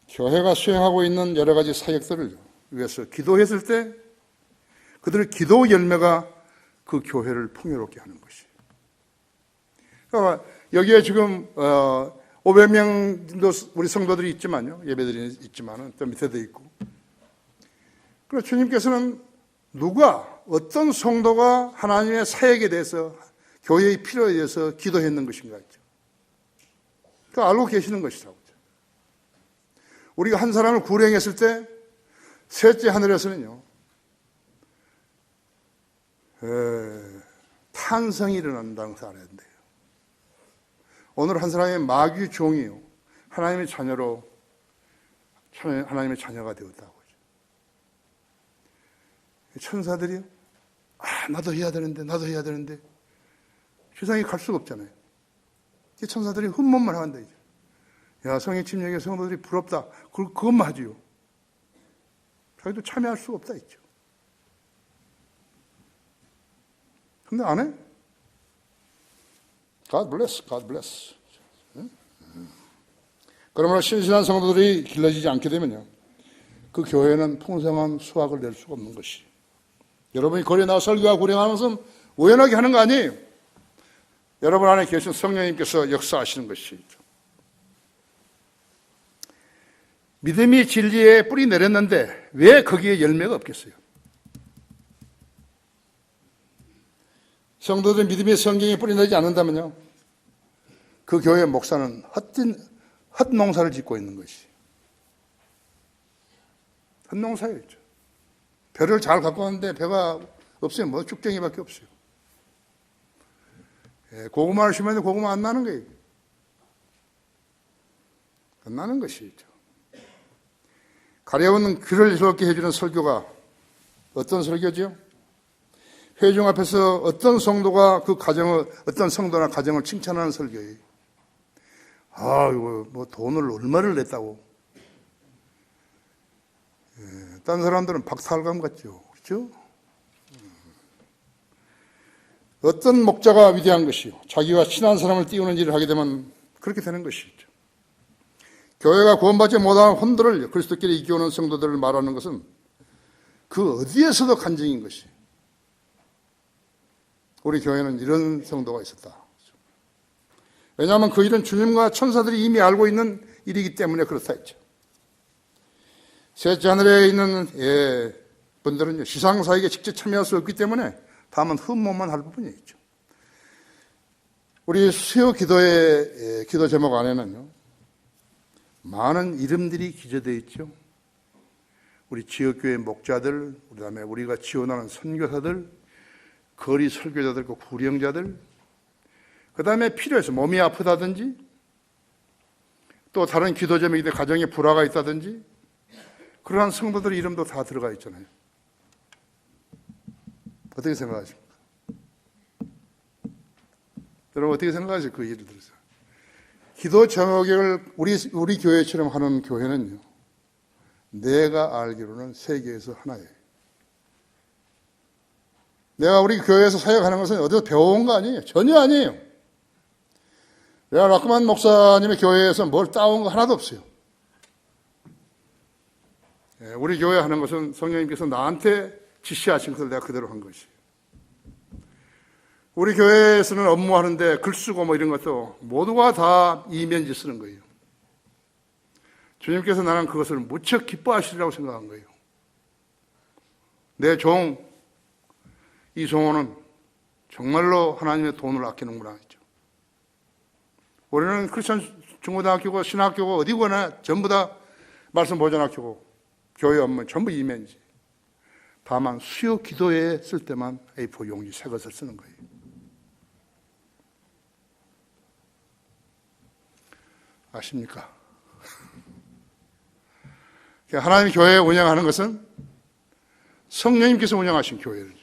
교회가 수행하고 있는 여러 가지 사역들을 위해서 기도했을 때 그들의 기도 열매가 그 교회를 풍요롭게 하는 것이에요. 그러니까 여기에 지금 500명도 우리 성도들이 있지만요. 예배들이 있지만은 또 밑에도 있고. 그래서 주님께서는 누가 어떤 성도가 하나님의 사역에 대해서 교회의 필요에 대해서 기도했는 것인가 했죠. 그 알고 계시는 것이라고. 우리가 한 사람을 구령했을 때 셋째 하늘에서는요. 탄성이 일어난다는 것을 알아야 돼요. 오늘 한 사람의 마귀 종이요. 하나님의 자녀로 하나님의 자녀가 되었다고. 천사들이요. 나도 해야 되는데 세상에 갈 수가 없잖아요. 이 천사들이 흠모만 한다 이제. 야, 성의 침략의 성도들이 부럽다. 그것만 하지요. 자기도 참여할 수가 없다 있죠. 근데 안 해? God bless. 그러므로 신실한 성도들이 길러지지 않게 되면요. 그 교회는 풍성한 수확을 낼 수가 없는 것이. 여러분이 거리에 나와 설교하고 구령하는 것은 우연하게 하는 거 아니에요. 여러분 안에 계신 성령님께서 역사하시는 것이죠. 믿음이 진리에 뿌리 내렸는데 왜 거기에 열매가 없겠어요? 성도들 믿음이 성경에 뿌리 내지 않는다면요. 그 교회 목사는 헛농사를 짓고 있는 것이. 헛농사였죠. 배를 잘 갖고 왔는데 배가 없어요. 뭐 쭉정이밖에 없어요. 고구마를 심었는데 고구마 안 나는 거예요. 안 나는 것이죠. 가려운 귀를 즐겁게 해주는 설교가 어떤 설교죠? 회중 앞에서 어떤 성도가 그 가정을, 어떤 성도나 가정을 칭찬하는 설교예요. 이거 뭐 돈을 얼마를 냈다고. 딴 사람들은 박탈감 같죠. 그렇죠? 어떤 목자가 위대한 것이요. 자기와 친한 사람을 띄우는 일을 하게 되면 그렇게 되는 것이죠. 교회가 구원받지 못한 혼들을 그리스도끼리 이겨오는 성도들을 말하는 것은 그 어디에서도 간증인 것이. 우리 교회는 이런 성도가 있었다. 왜냐하면 그 일은 주님과 천사들이 이미 알고 있는 일이기 때문에 그렇다 했죠. 셋째 하늘에 있는 분들은 시상사역에 직접 참여할 수 없기 때문에 다만 흠모만 할 부분이 있죠. 우리 수요 기도의 기도 제목 안에는요, 많은 이름들이 기재되어 있죠. 우리 지역교회 목자들, 그다음에 우리가 지원하는 선교사들, 거리 설교자들, 그 구령자들, 그다음에 필요해서 몸이 아프다든지 또 다른 기도 제목인데 가정에 불화가 있다든지 그러한 성도들 이름도 다 들어가 있잖아요. 어떻게 생각하십니까? 여러분 어떻게 생각하세요? 그 예를 들어서 기도 제목을 우리 교회처럼 하는 교회는요, 내가 알기로는 세계에서 하나예요. 내가 우리 교회에서 사역하는 것은 어디서 배워온 거 아니에요. 전혀 아니에요. 내가 라크만 목사님의 교회에서 뭘 따온 거 하나도 없어요. 우리 교회 하는 것은 성령님께서 나한테 지시하신 것을 내가 그대로 한 것이에요. 우리 교회에서는 업무하는데 글 쓰고 뭐 이런 것도 모두가 다 이면지 쓰는 거예요. 주님께서 나는 그것을 무척 기뻐하시리라고 생각한 거예요. 내 종, 이종호는 정말로 하나님의 돈을 아끼는구나 했죠. 우리는 크리스천 중고등학교고 신학교고 어디거나 전부 다 말씀 보존학교고 교회 업무는 전부 이면지. 다만 수요 기도에 쓸 때만 A4 용지 새 것을 쓰는 거예요. 아십니까? 하나님 교회 운영하는 것은 성령님께서 운영하신 교회를,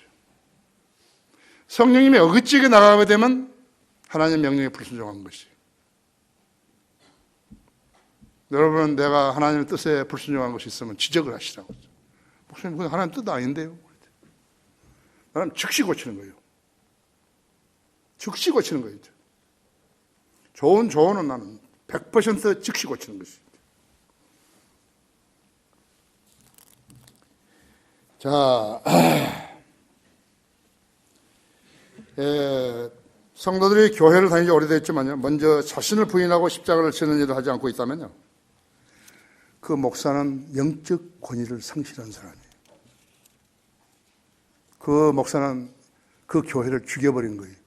성령님이 어긋지게 나가게 되면 하나님 명령에 불순종한 것이에요. 여러분은 내가 하나님의 뜻에 불순종한 것이 있으면 지적을 하시라고. 목사님, 그건 하나님 뜻 아닌데요? 나는 즉시 고치는 거예요. 즉시 고치는 거예요. 좋은 조언은 나는 100% 즉시 고치는 것입니다. 자, 성도들이 교회를 다닌 지 오래됐지만요, 먼저 자신을 부인하고 십자가를 지는 일을 하지 않고 있다면요, 그 목사는 영적 권위를 상실한 사람이에요. 그 목사는 그 교회를 죽여버린 거예요.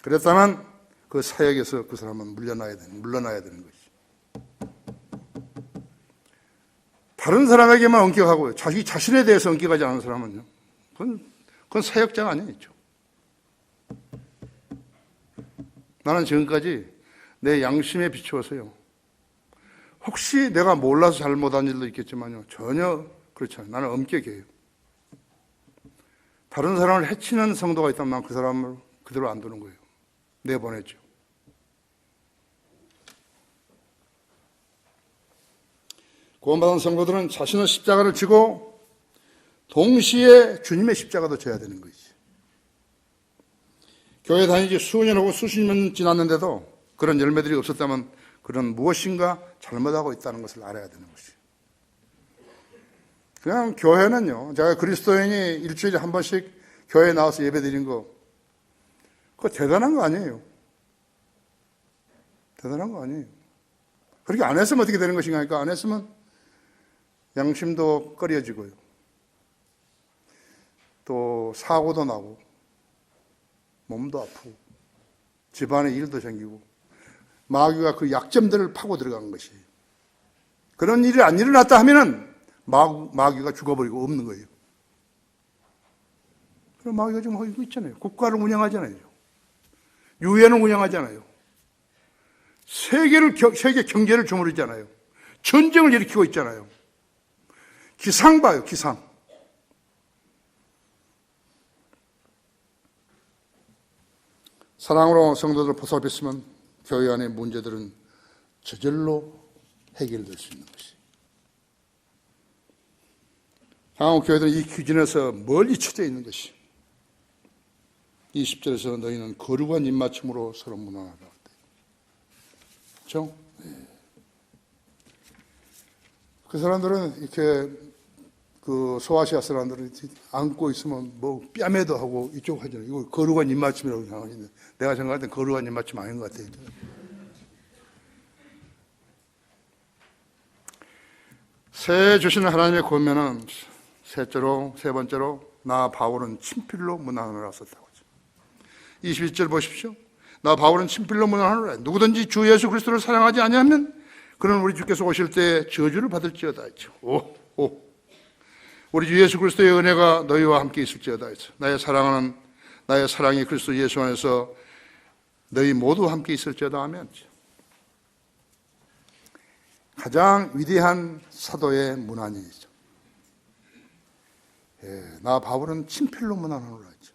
그랬다면 그 사역에서 그 사람은 물러나야 되는 것이죠. 다른 사람에게만 엄격하고요, 자기 자신에 대해서 엄격하지 않은 사람은요, 그건 사역자가 아니죠. 나는 지금까지 내 양심에 비추어서요, 혹시 내가 몰라서 잘못한 일도 있겠지만요, 전혀 그렇지 않아요. 나는 엄격해요. 다른 사람을 해치는 성도가 있다면 난 그 사람을 그대로 안 두는 거예요. 내보냈죠. 구원받은 성도들은 자신의 십자가를 지고 동시에 주님의 십자가도 져야 되는 것이죠. 교회 다니지 수년 하고 수십 년 지났는데도 그런 열매들이 없었다면 그런 무엇인가 잘못하고 있다는 것을 알아야 되는 것이죠. 그냥 교회는요, 제가 그리스도인이 일주일에 한 번씩 교회에 나와서 예배 드린 거, 그거 대단한 거 아니에요. 대단한 거 아니에요. 그렇게 안 했으면 어떻게 되는 것인가 하니까, 안 했으면 양심도 꺼려지고요, 또 사고도 나고 몸도 아프고 집안에 일도 생기고 마귀가 그 약점들을 파고 들어간 것이에요. 그런 일이 안 일어났다 하면은 마귀가 죽어버리고 없는 거예요. 그럼 마귀가 지금 하고 있잖아요. 국가를 운영하잖아요. 유엔을 운영하잖아요. 세계 경제를 주무르잖아요. 전쟁을 일으키고 있잖아요. 기상 봐요, 기상. 사랑으로 성도들을 보살폈으면 교회 안의 문제들은 저절로 해결될 수 있는 것이. 한국 교회들은 이 기준에서 멀리 쳐져 있는 것이. 20절에서 너희는 거룩한 입맞춤으로 서로 문안하라. 그렇죠? 그 사람들은 이렇게 그 소아시아 사람들은 안고 있으면 뭐 뺨에도 하고 이쪽 하잖아요. 이거 거룩한 입맞춤이라고 생각하는데 내가 생각할 땐 거룩한 입맞춤 아닌 것 같아요. 새 주시는 하나님의 권면은 세 번째로 나 바울은 친필로 문안하노라 썼다고 하죠. 21절 보십시오. 나 바울은 친필로 문안하노라. 누구든지 주 예수 그리스도를 사랑하지 아니하면 그는 우리 주께서 오실 때 저주를 받을지어다 했죠. 우리 주 예수 그리스도의 은혜가 너희와 함께 있을지어다 했죠. 나의 사랑이 그리스도 예수 안에서 너희 모두 함께 있을지어다 하면 가장 위대한 사도의 문안이죠. 나 바울은 친필로 문안하노라 했죠.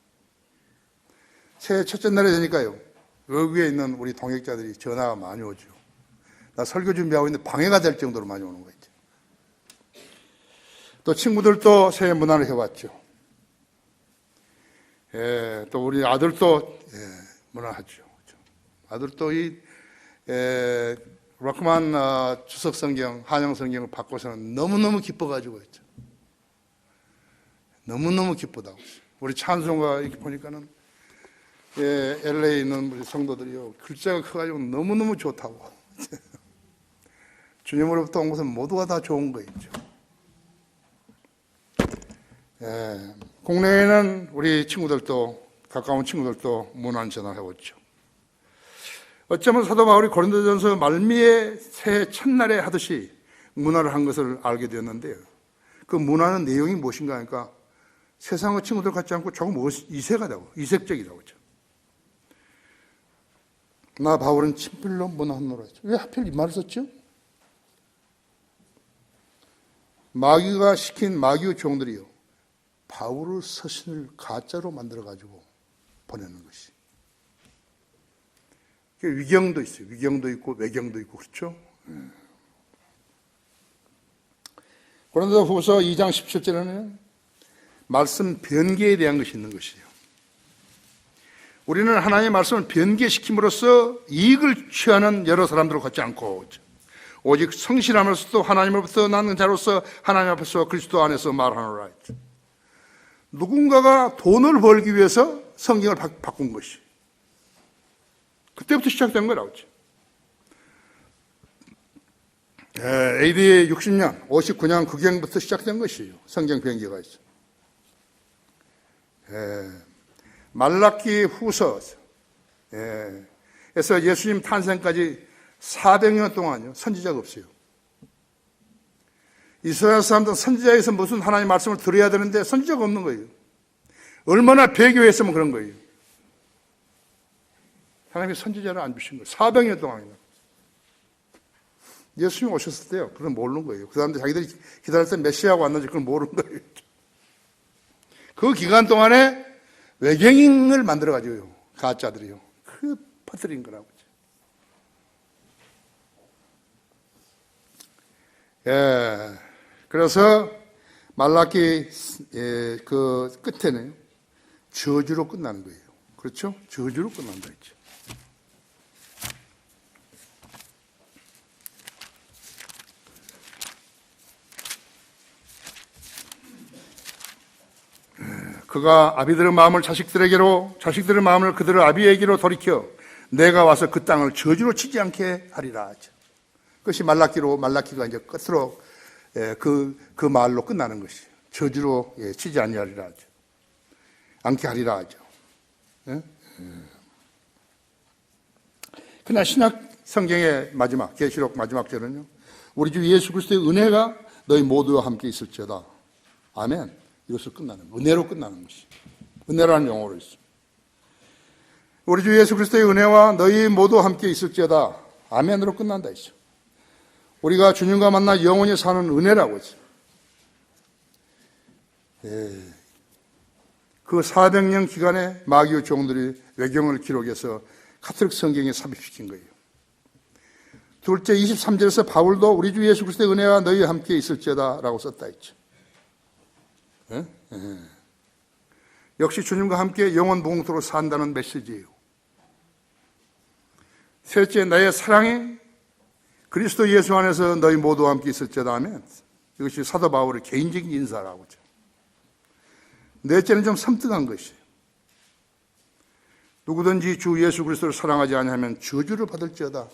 새해 첫째 날이 되니까요, 여기 위에 있는 우리 동역자들이 전화가 많이 오죠. 나 설교 준비하고 있는데 방해가 될 정도로 많이 오는 거 있죠. 또 친구들도 새해 문안을 해왔죠. 또 우리 아들도 문안하죠. 아들도 이 라크만 주석 성경, 한영 성경을 받고서는 너무너무 기뻐가지고 했죠. 너무너무 기쁘다고. 우리 찬송가 이렇게 보니까는 LA에 있는 우리 성도들이요, 글자가 커가지고 너무너무 좋다고. 주님으로부터 온 것은 모두가 다 좋은 거 있죠. 국내에는 우리 친구들도, 가까운 친구들도 문안 전화해왔죠. 어쩌면 사도 바울이 고린도전서 말미에 새해 첫날에 하듯이 문안을 한 것을 알게 되었는데요. 그 문안의 내용이 무엇인가 하니까 세상의 친구들 같지 않고 조금 이색적이라고 하죠. 나 바울은 친필로 문안하노라 했죠. 왜 하필 이 말을 썼죠? 마귀가 시킨 마귀의 종들이요, 바울의 서신을 가짜로 만들어가지고 보내는 것이. 위경도 있어요. 위경도 있고 외경도 있고, 그렇죠? 고린도후서 2장 17절에는 말씀 변개에 대한 것이 있는 것이에요. 우리는 하나님의 말씀을 변개시킴으로써 이익을 취하는 여러 사람들을 갖지 않고 오직 성실함으로써 하나님으로부터 나는 자로서 하나님 앞에서 그리스도 안에서 말하노라 했죠. 누군가가 돈을 벌기 위해서 성경을 바꾼 것이 그때부터 시작된 거라고 했죠. AD 60년, 59년 그경부터 시작된 것이에요. 성경 변기가 있어. 말라기 후서에서 예수님 탄생까지 400년 동안요, 선지자가 없어요. 이스라엘 사람들은 선지자에서 무슨 하나님의 말씀을 들어야 되는데 선지자가 없는 거예요. 얼마나 배교했으면 그런 거예요. 하나님이 선지자를 안 주신 거예요. 400년 동안이나. 예수님이 오셨을 때요, 그건 모르는 거예요. 그 사람들 자기들이 기다릴 때 메시아가 왔는지 그걸 모르는 거예요. 그 기간 동안에 외경인을 만들어가지고요, 가짜들이요, 그 퍼뜨린 거라고. 그래서 말라기 그 끝에는 저주로 끝나는 거예요. 그렇죠? 저주로 끝난다 했죠. 그가 아비들의 마음을 자식들에게로, 자식들의 마음을 그들의 아비에게로 돌이켜 내가 와서 그 땅을 저주로 치지 않게 하리라 하죠. 그것이 말라기가 이제 끝으로 그 말로 끝나는 것이 저주로 치지 아니하리라 하죠. 않게 하리라 하죠. 그러나 신약 성경의 마지막, 계시록 마지막 절은요, 우리 주 예수 그리스도의 은혜가 너희 모두와 함께 있을지어다. 아멘. 이것을 끝나는, 은혜로 끝나는 것이. 은혜라는 용어로 있습니다. 우리 주 예수 그리스도의 은혜와 너희 모두 함께 있을지어다. 아멘으로 끝난다 했죠. 우리가 주님과 만나 영원히 사는 은혜라고 했죠. 그 400년 기간에 마귀의 종들이 외경을 기록해서 카톨릭 성경에 삽입시킨 거예요. 둘째 23절에서 바울도 우리 주 예수 그리스도의 은혜와 너희와 함께 있을지어다 라고 썼다 했죠. 역시 주님과 함께 영원 봉투로 산다는 메시지예요. 셋째, 나의 사랑이 그리스도 예수 안에서 너희 모두와 함께 있을지어다 하면 이것이 사도 바울의 개인적인 인사라고 하죠. 넷째는 좀 섬뜩한 것이에요. 누구든지 주 예수 그리스도를 사랑하지 아니하면 저주를 받을지어다.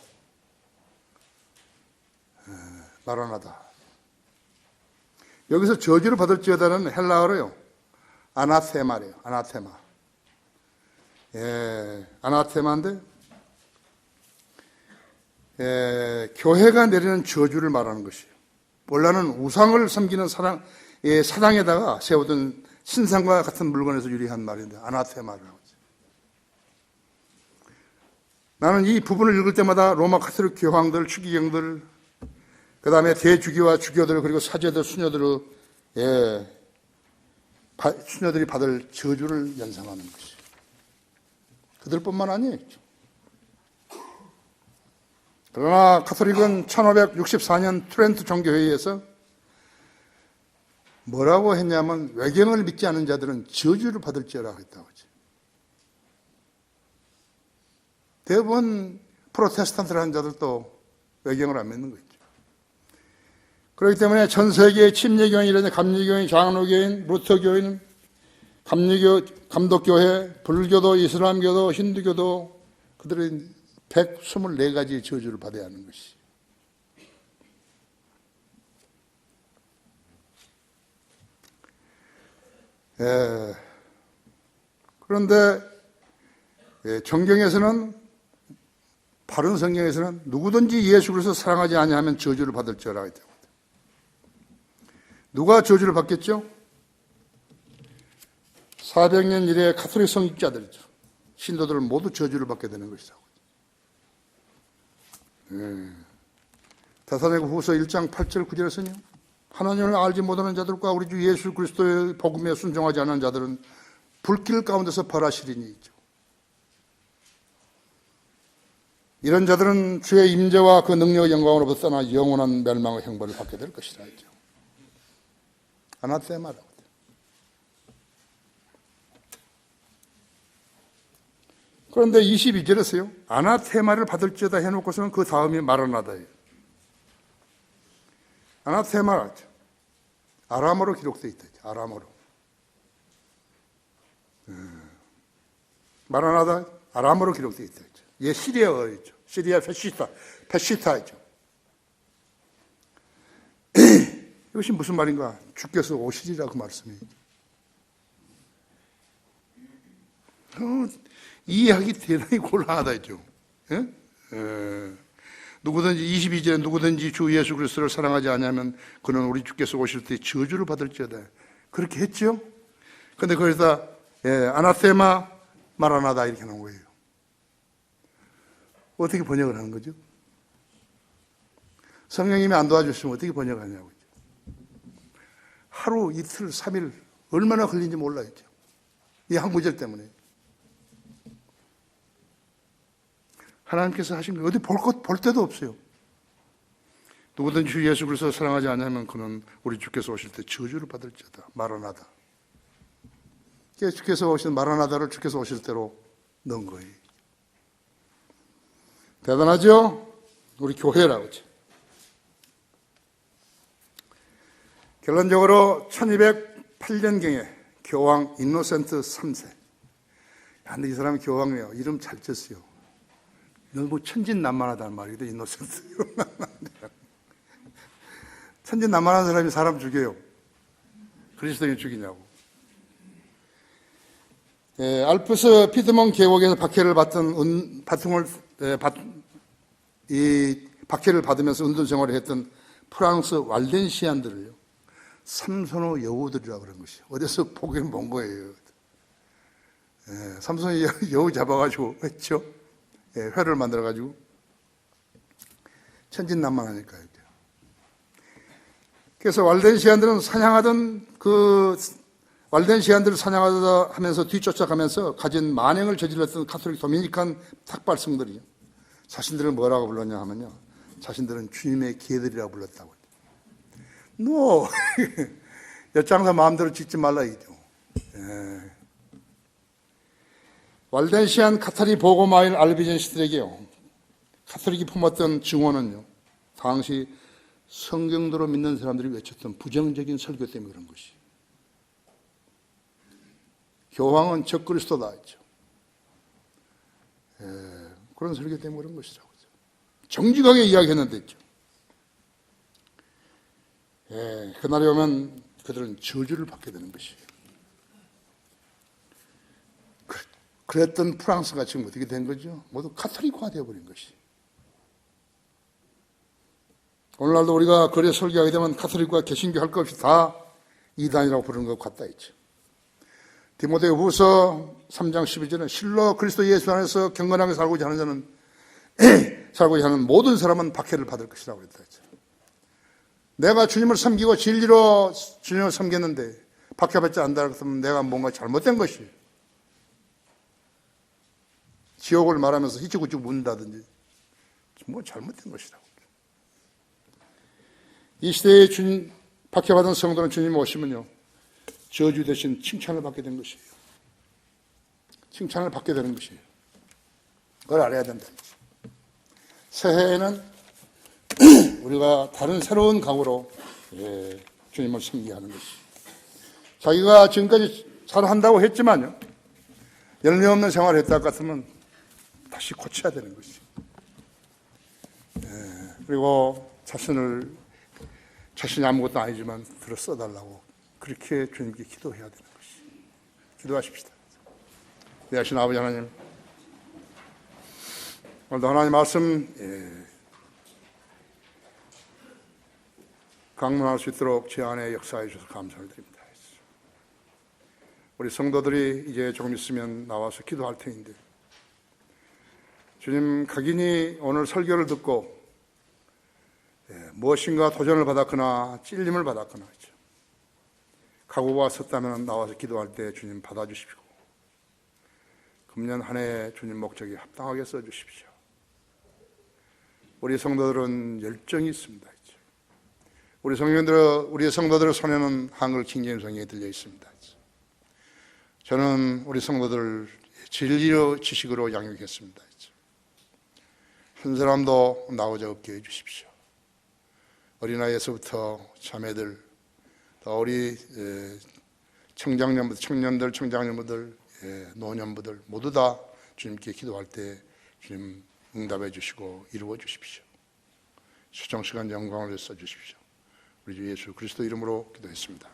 마라나다. 여기서 저주를 받을지어다는 헬라어로요, 아나테마래요. 아나테마. 아나테마인데 교회가 내리는 저주를 말하는 것이에요. 원래는 우상을 섬기는 사당에다가 세우던 신상과 같은 물건에서 유래한 말인데 아나테마라고 하죠. 나는 이 부분을 읽을 때마다 로마 카톨릭 교황들, 추기경들, 그 다음에 대주교와 주교들, 그리고 사제들, 수녀들이 받을 저주를 연상하는 것이에요. 그들뿐만 아니에요. 그러나 카톨릭은 1564년 트렌트 종교회의에서 뭐라고 했냐면 외경을 믿지 않은 자들은 저주를 받을지어라 했다고 하죠. 대부분 프로테스탄트를 한 자들도 외경을 안 믿는 거죠. 그렇기 때문에 전 세계의 침례교인이라든지 감리교인, 장로교인, 루터교인, 감독교회, 불교도, 이슬람교도, 힌두교도 그들은 124가지 저주를 받아야 하는 것이. 그런데 정경에서는, 바른 성경에서는 누구든지 예수 그리스도를 사랑하지 아니하면 저주를 받을지어라 했다. 누가 저주를 받겠죠? 400년 이래 카톨릭 성직자들이죠. 신도들은 모두 저주를 받게 되는 것이다. 데살로니가 후서 1장 8절 9절에서는요. 하나님을 알지 못하는 자들과 우리 주 예수 그리스도의 복음에 순종하지 않은 자들은 불길 가운데서 벌하시리니 있죠. 이런 자들은 주의 임재와 그 능력의 영광으로부터 떠나 영원한 멸망의 형벌을 받게 될 것이라 했죠. 아나테마라고. 그런데 22절에서요. 아나테마를 받을지어다 해놓고서는 그 다음이 마라나다예요. 아나테마라죠. 아람어로 기록되어 있다. 아람어로. 마라나다 아람어로 기록되어 있다. 이게 시리아어이죠. 시리아 페시타이죠. 이것이 무슨 말인가? 주께서 오시리라 그 말씀이에요. 이해하기 대단히 곤란하다 했죠. 누구든지 22절에 누구든지 주 예수 그리스도를 사랑하지 않으면 그는 우리 주께서 오실 때 저주를 받을지어다. 그렇게 했죠. 그런데 거기서 아나테마 마라나다 이렇게 나온 거예요. 어떻게 번역을 하는 거죠? 성령님이 안 도와주시면 어떻게 번역하냐고. 하루, 이틀, 3일 얼마나 걸린지 몰라야죠. 이 한 구절 때문에. 하나님께서 하신 거 어디 볼 데도 없어요. 누구든지 주 예수 그리스도를 사랑하지 않으면 그는 우리 주께서 오실 때 저주를 받을지어다. 마라나다. 주께서 오신 마라나다를 주께서 오실 때로 넣은 거예요. 대단하죠? 우리 교회라고 하죠. 결론적으로 1208년경에 교황 인노센트 3세. 근데 이 사람이 교황이에요. 이름 잘 쳤어요. 너무 천진난만하다는 말이거든, 인노센트. 천진난만한 사람이 사람 죽여요. 그리스도인 죽이냐고. 알프스 피드먼 계곡에서 박해를 받던 박해를 받으면서 운동 생활을 했던 프랑스 왈덴시안들을요. 삼손의 여우들이라고 그런 것이요. 어디서 보기는 본 거예요. 삼손이 여우 잡아가지고 했죠. 회를 만들어가지고 천진난만하니까요. 그래서 왈덴시안들은 왈덴시안들을 사냥하다 하면서 뒤쫓아가면서 가진 만행을 저질렀던 카톨릭 도미니칸 탁발성들이요. 자신들을 뭐라고 불렀냐 하면요. 자신들은 주님의 개들이라고 불렀다고. 노! 엿장사 마음대로 짓지 말라 이죠. 왈덴시안 카타리 보고마일 알비젠시들에게요. 카톨릭이 품었던 증오는요. 당시 성경대로 믿는 사람들이 외쳤던 부정적인 설교 때문에 그런 것이. 교황은 적그리스도다 했죠. 그런 설교 때문에 그런 것이라고. 정직하게 이야기했는데 있죠. 그날이 오면 그들은 저주를 받게 되는 것이에요. 그랬던 프랑스가 지금 어떻게 된 거죠? 모두 카톨릭화 되어버린 것이. 오늘날도 우리가 거리에 설교하게 되면 카톨릭과 개신교 할 것 없이 다 이단이라고 부르는 것 같다 했죠. 디모데 후서 3장 12절은 실로 그리스도 예수 안에서 경건하게 살고자 하는 자는 살고자 하는 모든 사람은 박해를 받을 것이라고 그랬다 했죠. 내가 주님을 섬기고 진리로 주님을 섬겼는데 박해받지 않는다 그러면 내가 뭔가 잘못된 것이에요. 지옥을 말하면서 희죽희죽 묻는다든지 뭐 잘못된 것이라고. 이 시대에 주님 박해받은 성도는 주님 오시면요 저주 대신 칭찬을 받게 된 것이에요. 칭찬을 받게 되는 것이에요. 그걸 알아야 된다. 새해에는 우리가 다른 새로운 각오로 주님을 섬기게 하는 것이. 자기가 지금까지 잘한다고 했지만요 열매 없는 생활을 했다 같으면 다시 고쳐야 되는 것이. 그리고 자신이 아무것도 아니지만 들어 써달라고 그렇게 주님께 기도해야 되는 것이. 기도하십시다. 대하신 아버지 하나님, 오늘도 하나님 말씀 강론할 수 있도록 제 안에 역사해 주셔서 감사를 드립니다. 우리 성도들이 이제 조금 있으면 나와서 기도할 테니데 주님, 각인이 오늘 설교를 듣고 무엇인가 도전을 받았거나 찔림을 받았거나 각오가 섰다면 나와서 기도할 때 주님 받아주십시오. 금년 한 해 주님 목적에 합당하게 써주십시오. 우리 성도들은 열정이 있습니다. 우리 성도들의 손에는 한글 킹제임스 성경이 들려 있습니다. 저는 우리 성도들 진리로 지식으로 양육했습니다. 한 사람도 나오자 없게 해주십시오. 어린아이에서부터 자매들, 또 우리 청년들, 청장년부들, 노년부들 모두 다 주님께 기도할 때 주님 응답해 주시고 이루어 주십시오. 수정 시간 영광을 써주십시오. 우리 주 예수 그리스도 이름으로 기도했습니다.